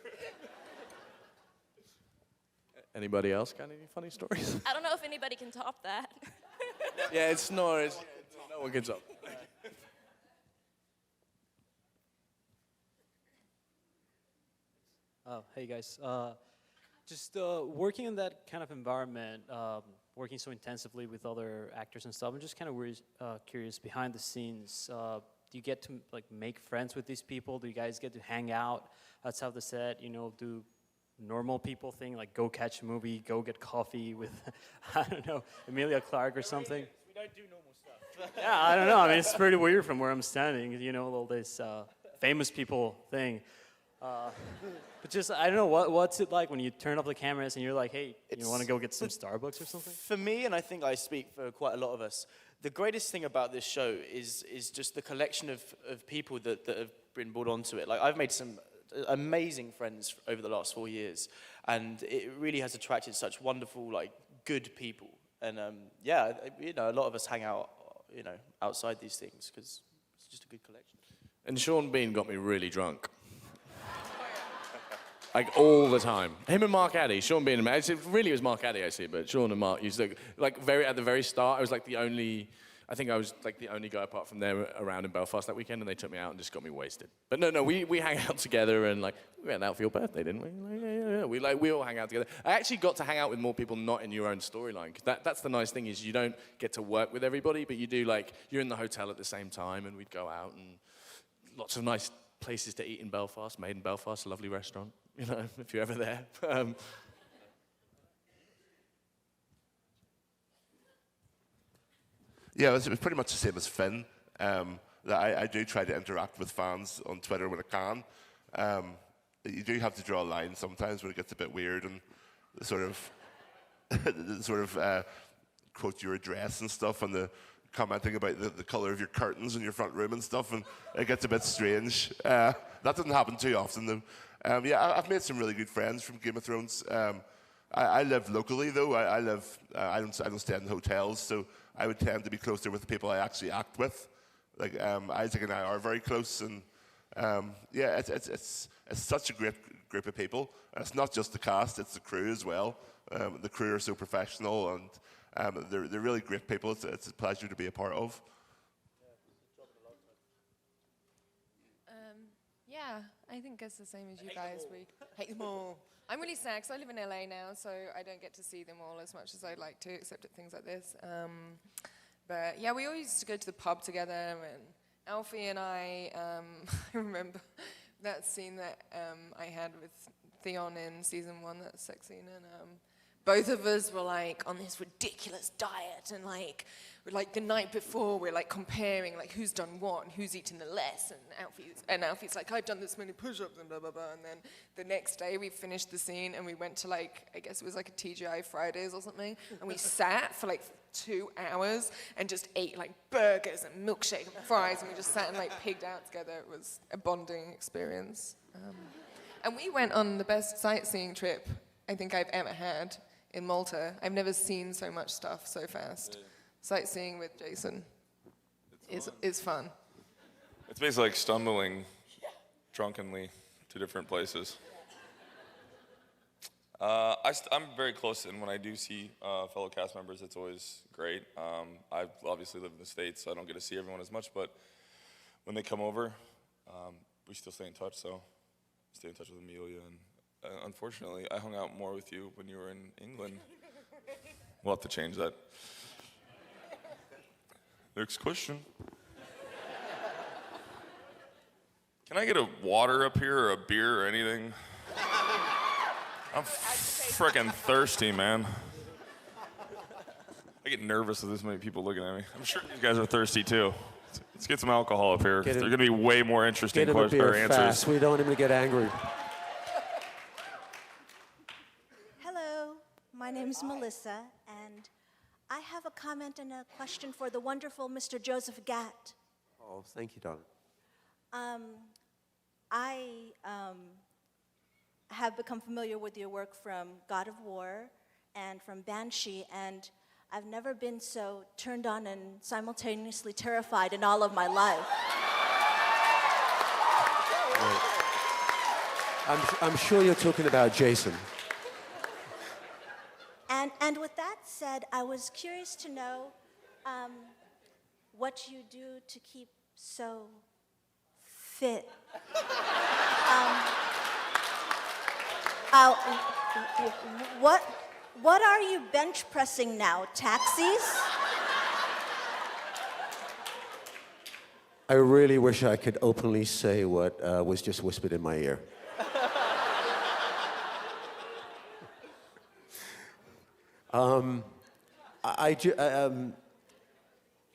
Anybody else got any funny stories? I don't know if anybody can top that. Yeah, it's no one can top. Hey guys, just working in that kind of environment, working so intensively with other actors and stuff, I'm just kind of curious, behind the scenes, do you get to like make friends with these people? Do you guys get to hang out outside of the set, do normal people thing, like go catch a movie, go get coffee with, I don't know, Emilia Clarke or something? We don't do normal stuff. Yeah, I don't know. I mean, it's pretty weird from where I'm standing, all this famous people thing. But just, I don't know, what's it like when you turn off the cameras and you're like, hey, you want to go get some Starbucks or something? For me, and I think I speak for quite a lot of us, the greatest thing about this show is just the collection of people that have been brought onto it. Like, I've made some amazing friends over the last 4 years, and it really has attracted such wonderful, like, good people. And yeah, a lot of us hang out, outside these things because it's just a good collection. And Sean Bean got me really drunk. Like, all the time. Him and Mark Addy, Sean Bean and Mark. It really was Mark Addy, I see, but Sean and Mark used to, at the very start, I was like the only guy apart from them around in Belfast that weekend, and they took me out and just got me wasted. But no, we hang out together, and we went out for your birthday, didn't we? Yeah. We all hang out together. I actually got to hang out with more people not in your own storyline, because that's the nice thing, is you don't get to work with everybody, but you do, you're in the hotel at the same time, and we'd go out, and lots of nice places to eat in Belfast. Made in Belfast, a lovely restaurant, if you're ever there. Yeah, it was pretty much the same as Finn. That I do try to interact with fans on Twitter when I can. You do have to draw a line sometimes when it gets a bit weird and sort of quote your address and stuff, and the commenting about the color of your curtains in your front room and stuff, and it gets a bit strange. That doesn't happen too often, though. Yeah, I've made some really good friends from Game of Thrones. I live locally, though. I don't stay in hotels, so I would tend to be closer with the people I actually act with. Like Isaac and I are very close, and yeah, it's such a great group of people. And it's not just the cast; it's the crew as well. The crew are so professional, and they're really great people. It's a pleasure to be a part of. Yeah, I think it's the same as you guys. We hate them all. I'm really sad because I live in LA now, so I don't get to see them all as much as I'd like to, except at things like this. But yeah, we always used to go to the pub together, and Alfie and I remember that scene that I had with Theon in season 1, that sex scene, and both of us were on this ridiculous diet, and the night before we're comparing who's done what and who's eaten the less, and Alfie's like, I've done this many push-ups and blah blah blah, and then the next day we finished the scene and we went to I guess it was a TGI Fridays or something, and we sat for 2 hours and just ate burgers and milkshake and fries, and we just sat and pigged out together. It was a bonding experience, and we went on the best sightseeing trip I think I've ever had in Malta. I've never seen so much stuff so fast. Yeah. Sightseeing with Jason is fun. It's basically like stumbling drunkenly to different places. I'm very close, and when I do see fellow cast members, it's always great. I obviously live in the States, so I don't get to see everyone as much, but when they come over, we still stay in touch, so I stay in touch with Amelia, and unfortunately, I hung out more with you when you were in England. We'll have to change that. Next question. Can I get a water up here or a beer or anything? I'm freaking thirsty, man. I get nervous with this many people looking at me. I'm sure you guys are thirsty too. Let's get some alcohol up here. They're going to be way more interesting questions or answers. Fast. We don't want him to get angry. Hello, my name's Melissa, and I have a comment and a question for the wonderful Mr. Joseph Gatt. Oh, thank you, darling. I have become familiar with your work from God of War and from Banshee, and I've never been so turned on and simultaneously terrified in all of my life. I'm sure you're talking about Jason. And with that said, I was curious to know what you do to keep so fit. What are you bench pressing now? Taxis? I really wish I could openly say what was just whispered in my ear.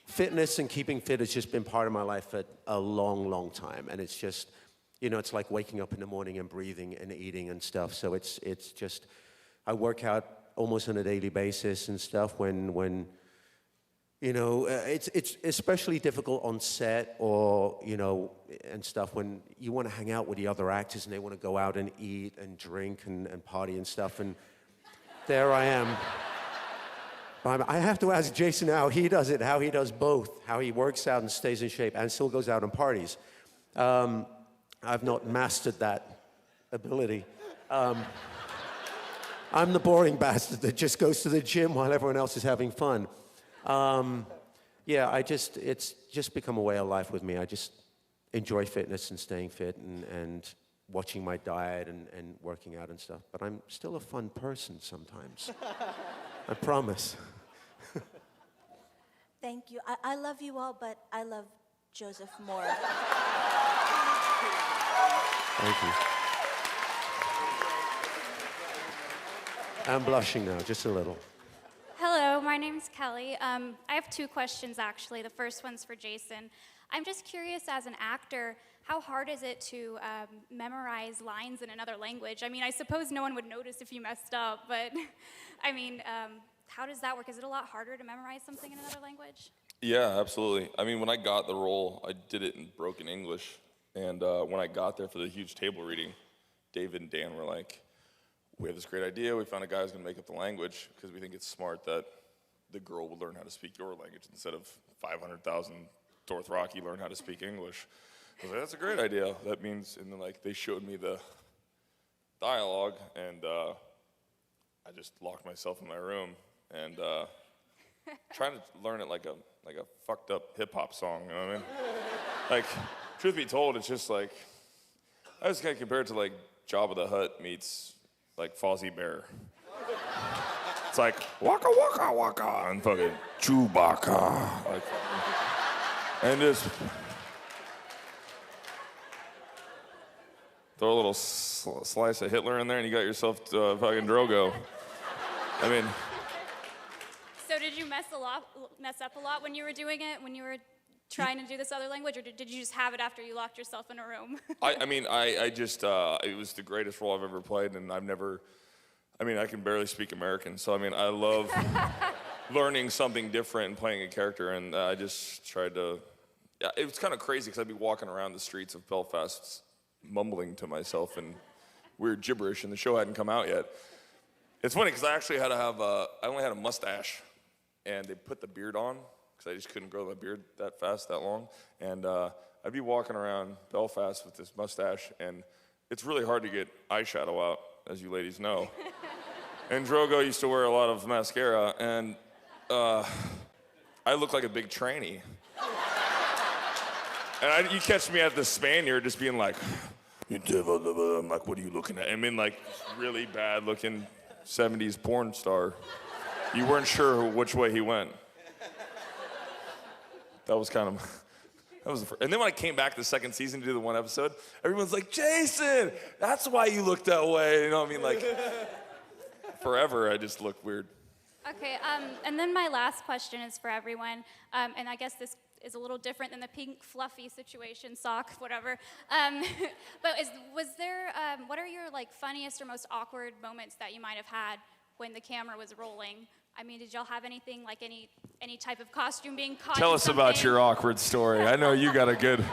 Fitness and keeping fit has just been part of my life for a long, long time. And it's just, you know, it's like waking up in the morning and breathing and eating and stuff. So it's just, I work out almost on a daily basis and stuff when you know, it's especially difficult on set or, you know, and stuff when you want to hang out with the other actors and they want to go out and eat and drink and party and stuff. And there I am. I have to ask Jason how he does it, how he does both, how he works out and stays in shape and still goes out and parties. I've not mastered that ability. I'm the boring bastard that just goes to the gym while everyone else is having fun. Yeah, it's just become a way of life with me. I just enjoy fitness and staying fit and watching my diet and working out and stuff. But I'm still a fun person sometimes. I promise. Thank you. I love you all, but I love Joseph more. Thank you. I'm blushing now, just a little. Hello, my name's Kelly. I have two questions, actually. The first one's for Jason. I'm just curious, as an actor, how hard is it to memorize lines in another language? I mean, I suppose no one would notice if you messed up, but I mean, how does that work? Is it a lot harder to memorize something in another language? Yeah, absolutely. I mean, when I got the role, I did it in broken English. And when I got there for the huge table reading, David and Dan were like, we have this great idea. We found a guy who's going to make up the language because we think it's smart that the girl would learn how to speak your language instead of 500,000 Dothraki learn how to speak English. I was like, that's a great idea. That means, and then like they showed me the dialogue, and I just locked myself in my room and trying to learn it like a fucked up hip hop song. You know what I mean? Like, truth be told, it's just like I was kind of compared to like Jabba the Hutt meets like Fozzie Bear. It's like waka waka waka and fucking Chewbacca, like, and just throw a little slice of Hitler in there, and you got yourself fucking Drogo. I mean, So did you mess up a lot when you were doing it, when you were trying to do this other language, or did you just have it after you locked yourself in a room? I just, it was the greatest role I've ever played, and I can barely speak American, so I mean, I love learning something different and playing a character, and I just tried to, yeah, it was kind of crazy, because I'd be walking around the streets of Belfast mumbling to myself in weird gibberish, and the show hadn't come out yet. It's funny, because I actually had to have, I only had a mustache, and they put the beard on, because I just couldn't grow my beard that fast, that long. And I'd be walking around Belfast with this mustache, and it's really hard to get eyeshadow out, as you ladies know. And Drogo used to wear a lot of mascara, and I look like a big tranny. And you catch me at the Spaniard just being like, I'm like, what are you looking at? I mean, like, really bad looking 70s porn star. You weren't sure which way he went. That was kind of, and then when I came back the second season to do the one episode, everyone's like, Jason, that's why you look that way. You know what I mean? Like, forever I just looked weird. Okay, and then my last question is for everyone, and I guess this is a little different than the pink fluffy situation, sock, whatever. But what are your like funniest or most awkward moments that you might have had when the camera was rolling? I mean, did y'all have anything like any type of costume being caught? Tell us about your awkward story. I know you got a good,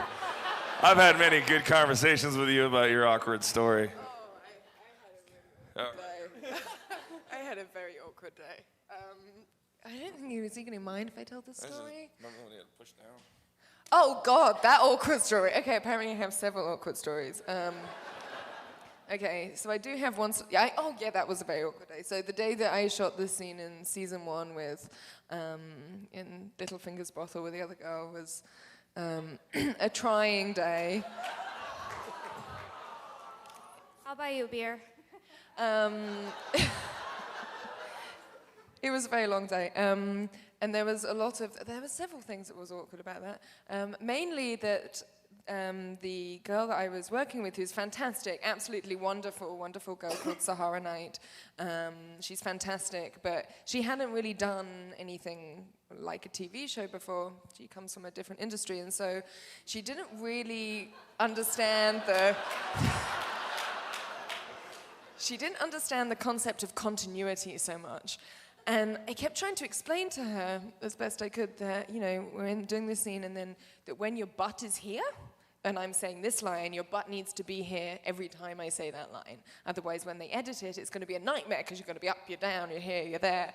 I've had many good conversations with you about your awkward story. I had a very awkward day. I don't think he was going to mind if I told this story. Remember when he had to push down? Oh God, that awkward story. Okay, apparently I have several awkward stories. Okay, so I do have one. That was a very awkward day. So the day that I shot this scene in season 1 with, in Littlefinger's brothel with the other girl was a trying day. I'll buy you a beer. It was a very long day, and there were several things that was awkward about that. Mainly that the girl that I was working with, who's fantastic, absolutely wonderful, wonderful girl called Sahara Knight. She's fantastic, but she hadn't really done anything like a TV show before. She comes from a different industry, and so she didn't really understand she didn't understand the concept of continuity so much. And I kept trying to explain to her as best I could that, we're doing this scene, and then that when your butt is here, and I'm saying this line, your butt needs to be here every time I say that line. Otherwise, when they edit it, it's going to be a nightmare, because you're going to be up, you're down, you're here, you're there.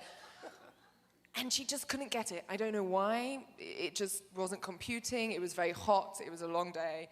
And she just couldn't get it. I don't know why. It just wasn't computing. It was very hot. It was a long day.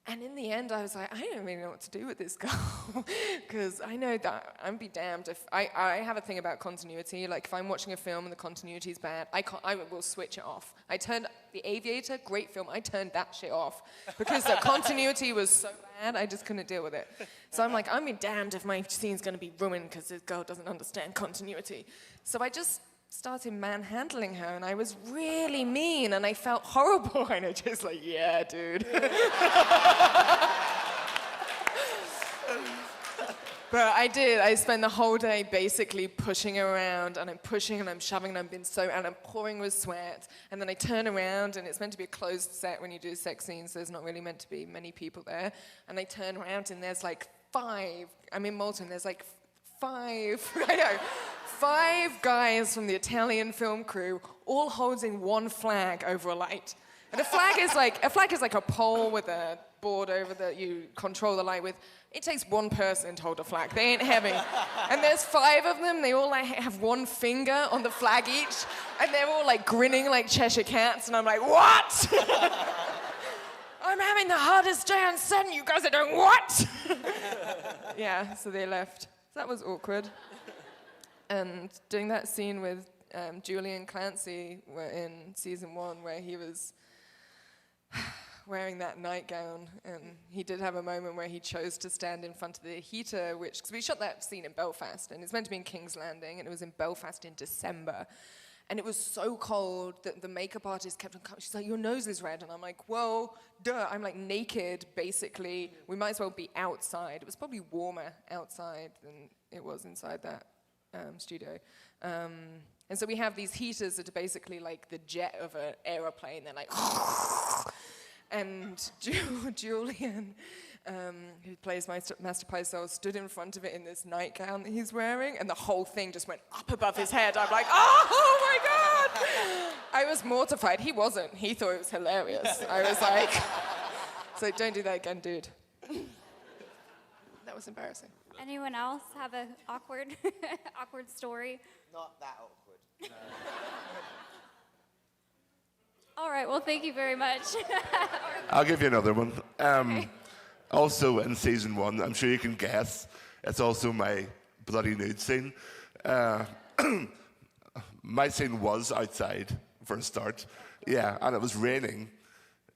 And in the end, I was like, I don't really know what to do with this girl, because I know that I'd be damned if I have a thing about continuity. Like, if I'm watching a film and the continuity is bad, I will switch it off. I turned The Aviator, great film. I turned that shit off because the continuity was so bad. I just couldn't deal with it. So I'm like, I'm be damned if my scene's going to be ruined because this girl doesn't understand continuity. So I just started manhandling her, and I was really mean, and I felt horrible, and I just like, yeah, dude. But I did. I spent the whole day basically pushing her around, and I'm pushing, and I'm shoving, and and I'm pouring with sweat, and then I turn around, and it's meant to be a closed set when you do sex scenes, so there's not really meant to be many people there, and I turn around, and there's like 5, I'm in Malta, and there's like 5, I know, 5 guys from the Italian film crew, all holding one flag over a light. And a flag is like a pole with a board over that you control the light with. It takes one person to hold a flag. They ain't heavy. And there's 5 of them. They all like have one finger on the flag each, and they're all like grinning like Cheshire Cats. And I'm like, what? I'm having the hardest day on set, and you guys are doing what? Yeah. So they left. So that was awkward. And doing that scene with Julian Clancy in season 1 where he was wearing that nightgown, and he did have a moment where he chose to stand in front of the heater, because we shot that scene in Belfast, and it's meant to be in King's Landing, and it was in Belfast in December. And it was so cold that the makeup artist kept on coming. She's like, your nose is red. And I'm like, well, duh. I'm like naked, basically. We might as well be outside. It was probably warmer outside than it was inside that studio. And so we have these heaters that are basically like the jet of an aeroplane. They're like, and Julian, who plays Master Pycelle, stood in front of it in this nightgown that he's wearing, and the whole thing just went up above his head. I'm like, oh my God! I was mortified. He wasn't. He thought it was hilarious. I was like, so don't do that again, dude. That was embarrassing. Anyone else have an awkward story? Not that awkward. All right, well, thank you very much. I'll give you another one. Also in season 1, I'm sure you can guess, it's also my bloody nude scene. My scene was outside for a start, yeah, and it was raining.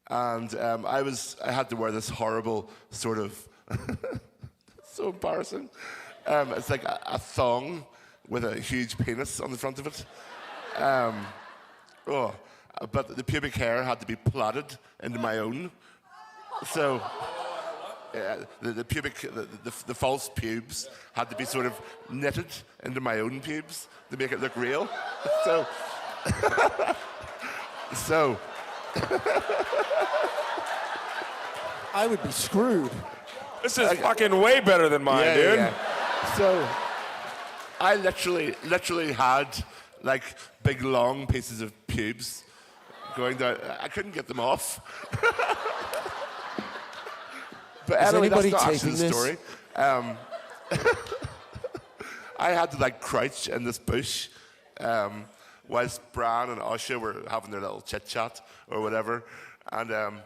And I had to wear this horrible sort of, so embarrassing. It's like a thong with a huge penis on the front of it. But the pubic hair had to be plaited into my own. So the false pubes had to be sort of knitted into my own pubes to make it look real. So I would be screwed. This is fucking way better than mine, dude. Yeah. So I literally had like big long pieces of pubes going down. I couldn't get them off. But Is anyway, anybody that's not taping actually the this? story. I had to like crouch in this bush whilst Bran and Usha were having their little chit-chat or whatever. And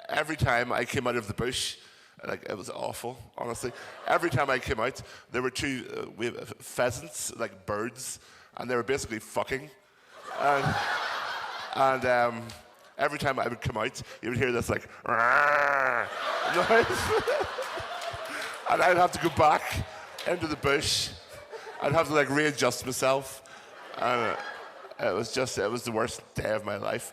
every time I came out of the bush, like, it was awful, honestly. Every time I came out, there were two pheasants, like birds, and they were basically fucking. And every time I would come out, you would hear this like noise. And I'd have to go back into the bush. I'd have to like readjust myself. And it was the worst day of my life.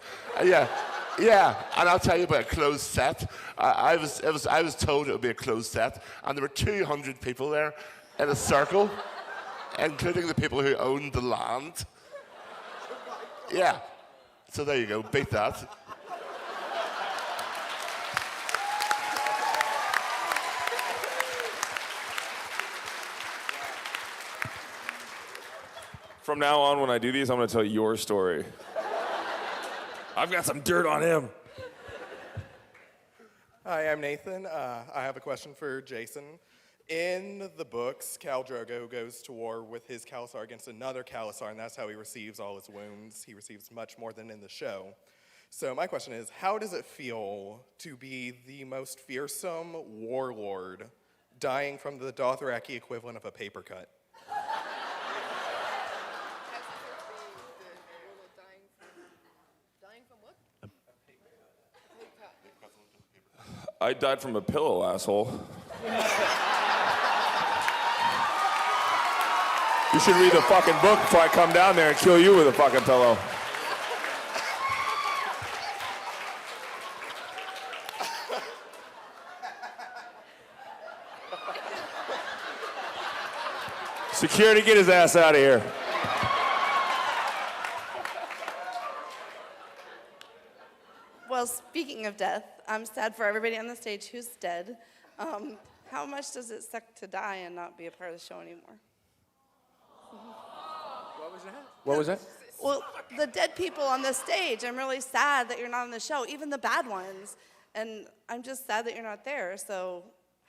Yeah, and I'll tell you about a closed set. I was told it would be a closed set, and there were 200 people there in a circle, including the people who owned the land. Yeah, so there you go, beat that. From now on, when I do these, I'm going to tell your story. I've got some dirt on him. Hi, I'm Nathan. I have a question for Jason. In the books, Khal Drogo goes to war with his Khalasar against another Khalasar, and that's how he receives all his wounds. He receives much more than in the show. So my question is, how does it feel to be the most fearsome warlord dying from the Dothraki equivalent of a paper cut? I died from a pillow, asshole. You should read the fucking book before I come down there and kill you with a fucking pillow. Security, get his ass out of here. Well, speaking of death, I'm sad for everybody on the stage who's dead. How much does it suck to die and not be a part of the show anymore? What was that? What was that? Well, the dead people on the stage, I'm really sad that you're not on the show, even the bad ones. And I'm just sad that you're not there. So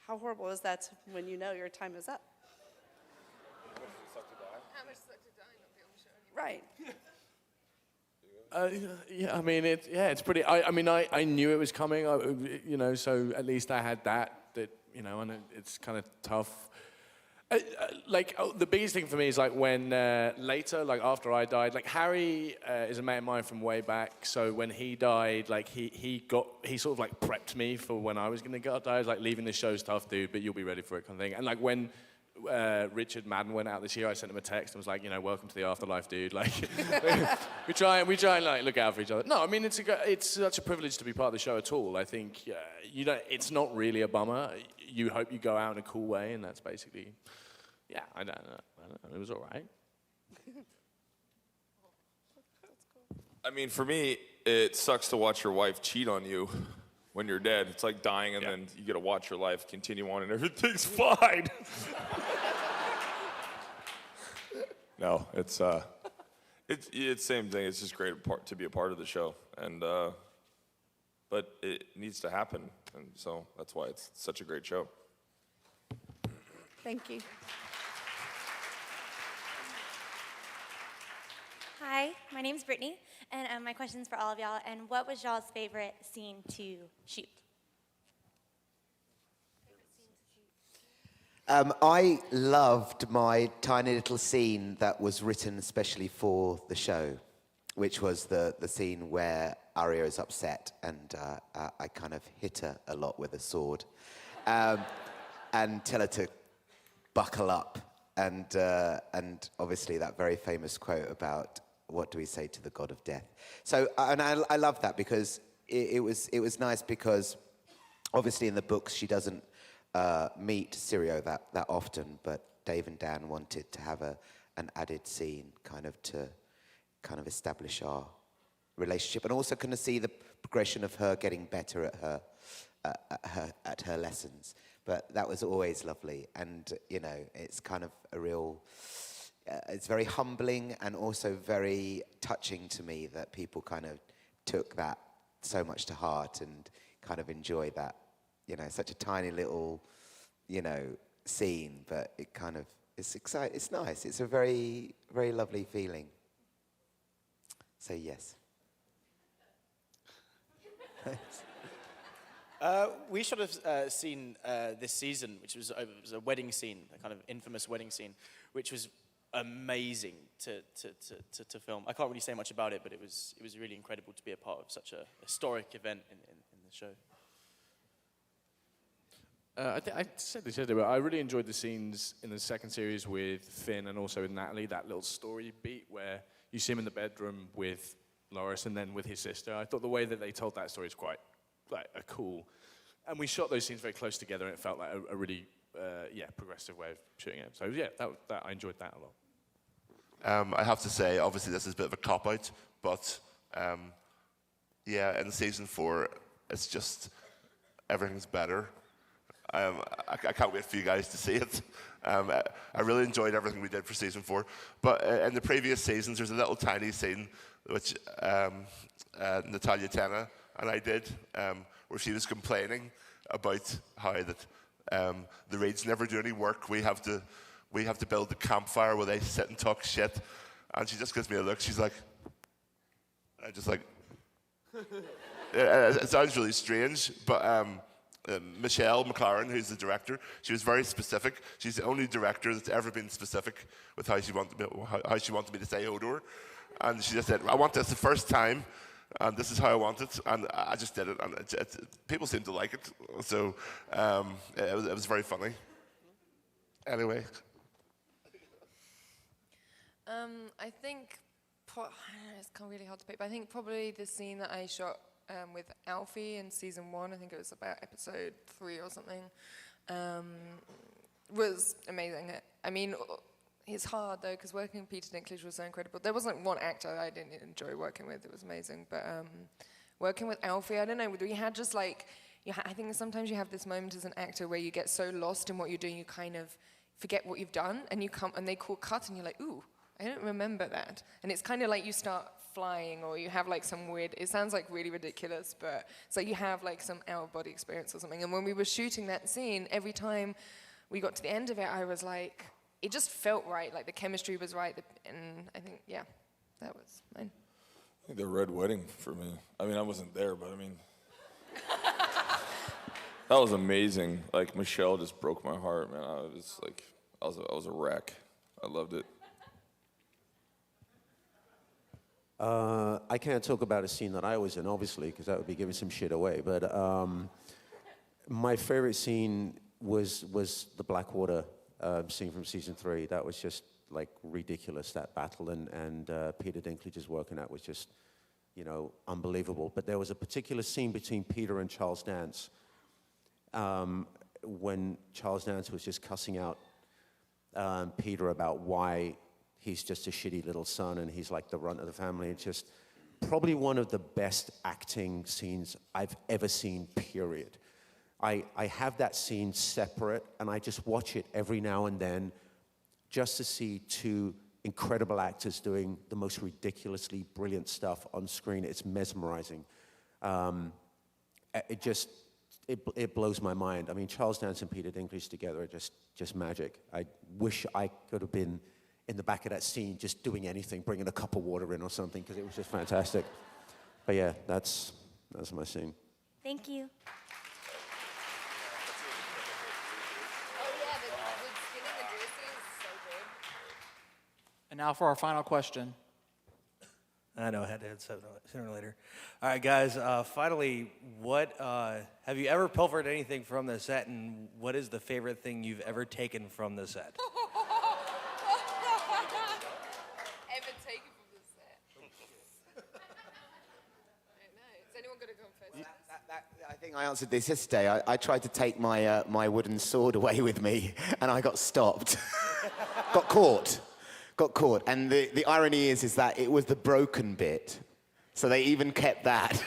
how horrible is that when you know your time is up? How much suck to die not be on the show anymore? Right. Yeah, I mean, it's pretty. I knew it was coming, so at least I had that, and it's kind of tough. The biggest thing for me is like when later, like after I died, like Harry is a mate of mine from way back. So when he died, like he sort of like prepped me for when I was gonna die. I was like, leaving the show's tough, dude, but you'll be ready for it, kind of thing. And like when Richard Madden went out this year, I sent him a text and was like, welcome to the afterlife, dude. Like, we try and like look out for each other. No, I mean it's such a privilege to be part of the show at all. I think it's not really a bummer. You hope you go out in a cool way, and that's basically, yeah. I don't know. It was all right. I mean, for me, it sucks to watch your wife cheat on you when you're dead. It's like dying, and then you get to watch your life continue on, and everything's fine. No, it's same thing. It's just great to be a part of the show, and but it needs to happen, and so that's why it's such a great show. Thank you. Hi, my name's Brittany, and my question's for all of y'all. And what was y'all's favorite scene to shoot? I loved my tiny little scene that was written especially for the show, which was the scene where Arya is upset and I kind of hit her a lot with a sword and tell her to buckle up. And obviously that very famous quote about what do we say to the god of death. So, and I love that because it was nice because obviously in the books she doesn't meet Syrio that often, but Dave and Dan wanted to have an added scene to establish our relationship and also kind of see the progression of her getting better at her lessons. But that was always lovely, and it's kind of a real. It's very humbling and also very touching to me that people kind of took that so much to heart and kind of enjoy that. Such a tiny little, scene, but it's exciting. It's nice. It's a very, very lovely feeling. So yes. We should have seen this season, which was, it was a wedding scene, a kind of infamous wedding scene, which was amazing to film. I can't really say much about it, but it was really incredible to be a part of such a historic event in the show. I said this earlier, but I really enjoyed the scenes in the second series with Finn and also with Natalie, that little story beat where you see him in the bedroom with Loris and then with his sister. I thought the way that they told that story is quite a cool, and we shot those scenes very close together, and it felt like a really progressive way of shooting it. So yeah, that I enjoyed that a lot. I have to say, obviously this is a bit of a cop-out, but in season 4, it's just, everything's better. I can't wait for you guys to see it. I really enjoyed everything we did for season 4. But in the previous seasons, there's a little tiny scene which Natalia Tena and I did, where she was complaining about how that the Reeds never do any work. We have to build the campfire where they sit and talk shit. And she just gives me a look. She's like, and I just like, it sounds really strange, but Michelle McLaren, who's the director, she was very specific. She's the only director that's ever been specific with how she wanted me to say Hodor. And she just said, I want this the first time, and this is how I want it, and I just did it, and people seem to like it, so it was very funny. Anyway. I think, it's really hard to pick, but I think probably the scene that I shot with Alfie in season 1, I think it was about episode 3 or something, was amazing. I mean, it's hard though, because working with Peter Dinklage was so incredible. There wasn't one actor I didn't enjoy working with, it was amazing, but working with Alfie, I don't know, we had just like, I think sometimes you have this moment as an actor where you get so lost in what you're doing, you kind of forget what you've done, and you come, and they call cut, and you're like, ooh, I don't remember that. And it's kind of like you start flying, or you have like some weird, it sounds like really ridiculous, but it's like you have like some out-of-body experience or something. And when we were shooting that scene, every time we got to the end of it, I was like, it just felt right, like the chemistry was right, and I think, yeah, that was mine. I think the Red Wedding for me. I mean, I wasn't there, but I mean, that was amazing. Like, Michelle just broke my heart, man. I was like, I was a wreck. I loved it. I can't talk about a scene that I was in, obviously, because that would be giving some shit away. But my favorite scene was the Blackwater scene from season 3. That was just like ridiculous, that battle, and Peter Dinklage's work in that was just, unbelievable. But there was a particular scene between Peter and Charles Dance when Charles Dance was just cussing out Peter about why he's just a shitty little son and he's like the runt of the family. It's just probably one of the best acting scenes I've ever seen, period. I have that scene separate, and I just watch it every now and then just to see two incredible actors doing the most ridiculously brilliant stuff on screen. It's mesmerizing. It blows my mind. I mean, Charles Dance and Peter Dinklage together are just magic. I wish I could have been in the back of that scene just doing anything, bringing a cup of water in or something, because it was just fantastic. But yeah, that's my scene. Thank you. And now for our final question. I know I had to hit sooner or later. All right, guys, finally, what have you ever pilfered anything from the set, and what is the favorite thing you've ever taken from the set? Ever taken from the set? I don't know. Is anyone going to go first? I think I answered this yesterday. I tried to take my my wooden sword away with me, and I got stopped. Got caught. And the irony is that it was the broken bit. So they even kept that.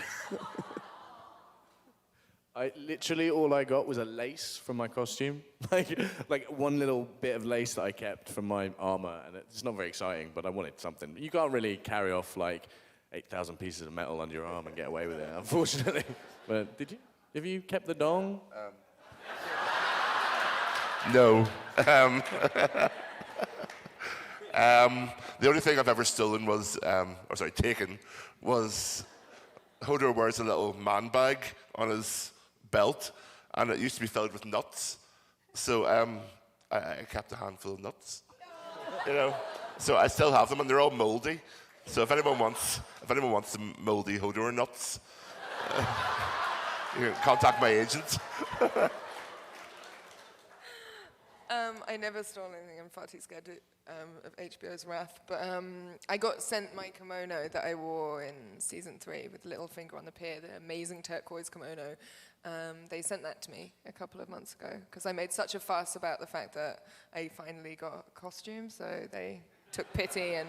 Literally all I got was a lace from my costume. like one little bit of lace that I kept from my armor, and it's not very exciting, but I wanted something. You can't really carry off like 8,000 pieces of metal under your arm and get away with it, unfortunately. But did you? Have you kept the dong? No. The only thing I've ever stolen was, taken, was Hodor wears a little man bag on his belt, and it used to be filled with nuts. So I kept a handful of nuts, So I still have them, and they're all moldy. So if anyone wants some moldy Hodor nuts, you can contact my agent. I never stole anything. I'm far too scared of HBO's wrath. But I got sent my kimono that I wore in season 3 with Littlefinger on the pier, the amazing turquoise kimono. They sent that to me a couple of months ago because I made such a fuss about the fact that I finally got a costume. So they took pity and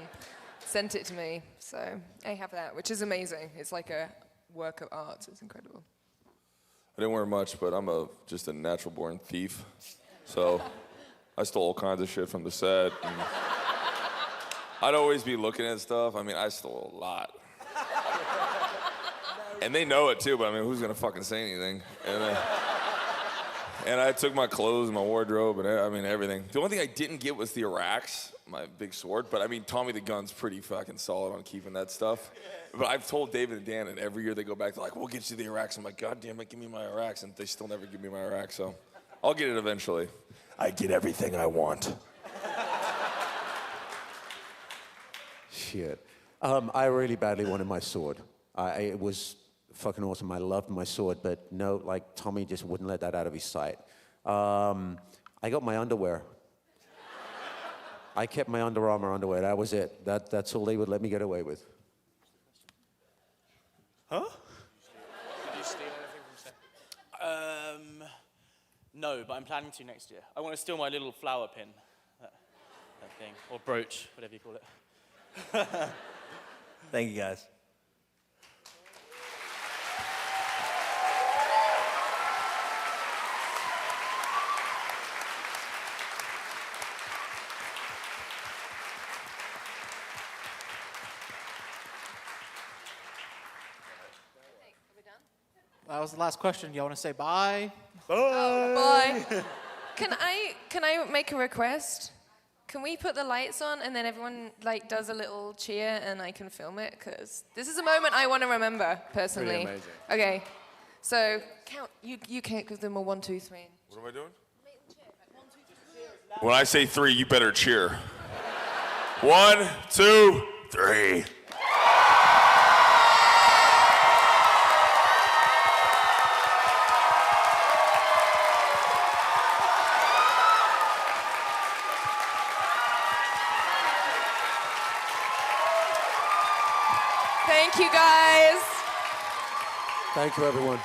sent it to me. So I have that, which is amazing. It's like a work of art. It's incredible. I didn't wear much, but I'm just a natural-born thief. So I stole all kinds of shit from the set. And I'd always be looking at stuff. I mean, I stole a lot. And they know it too, but I mean, who's gonna fucking say anything? And I took my clothes, my wardrobe, and I mean, everything. The only thing I didn't get was the Arax, my big sword. But I mean, Tommy the Gun's pretty fucking solid on keeping that stuff. But I've told David and Dan, and every year they go back, they're like, we'll get you the Arax. I'm like, God damn it, give me my Arax. And they still never give me my Arax, so I'll get it eventually. I get everything I want. Shit. I really badly wanted my sword. It was fucking awesome. I loved my sword, but no, like Tommy just wouldn't let that out of his sight. I got my underwear. I kept my Under Armour underwear. That was it. That's all they would let me get away with. Huh? Did you steal anything from set? No, but I'm planning to next year. I want to steal my little flower pin, that thing, or brooch, whatever you call it. Thank you, guys. That was the last question. Y'all want to say bye? Bye. Can I make a request? Can we put the lights on and then everyone like does a little cheer and I can film it? Because this is a moment I want to remember personally. Pretty amazing. Okay, so count. You can't give them a 1, 2, 3. What am I doing? When I say 3, you better cheer. 1, 2, 3. Thank you, guys. Thank you, everyone.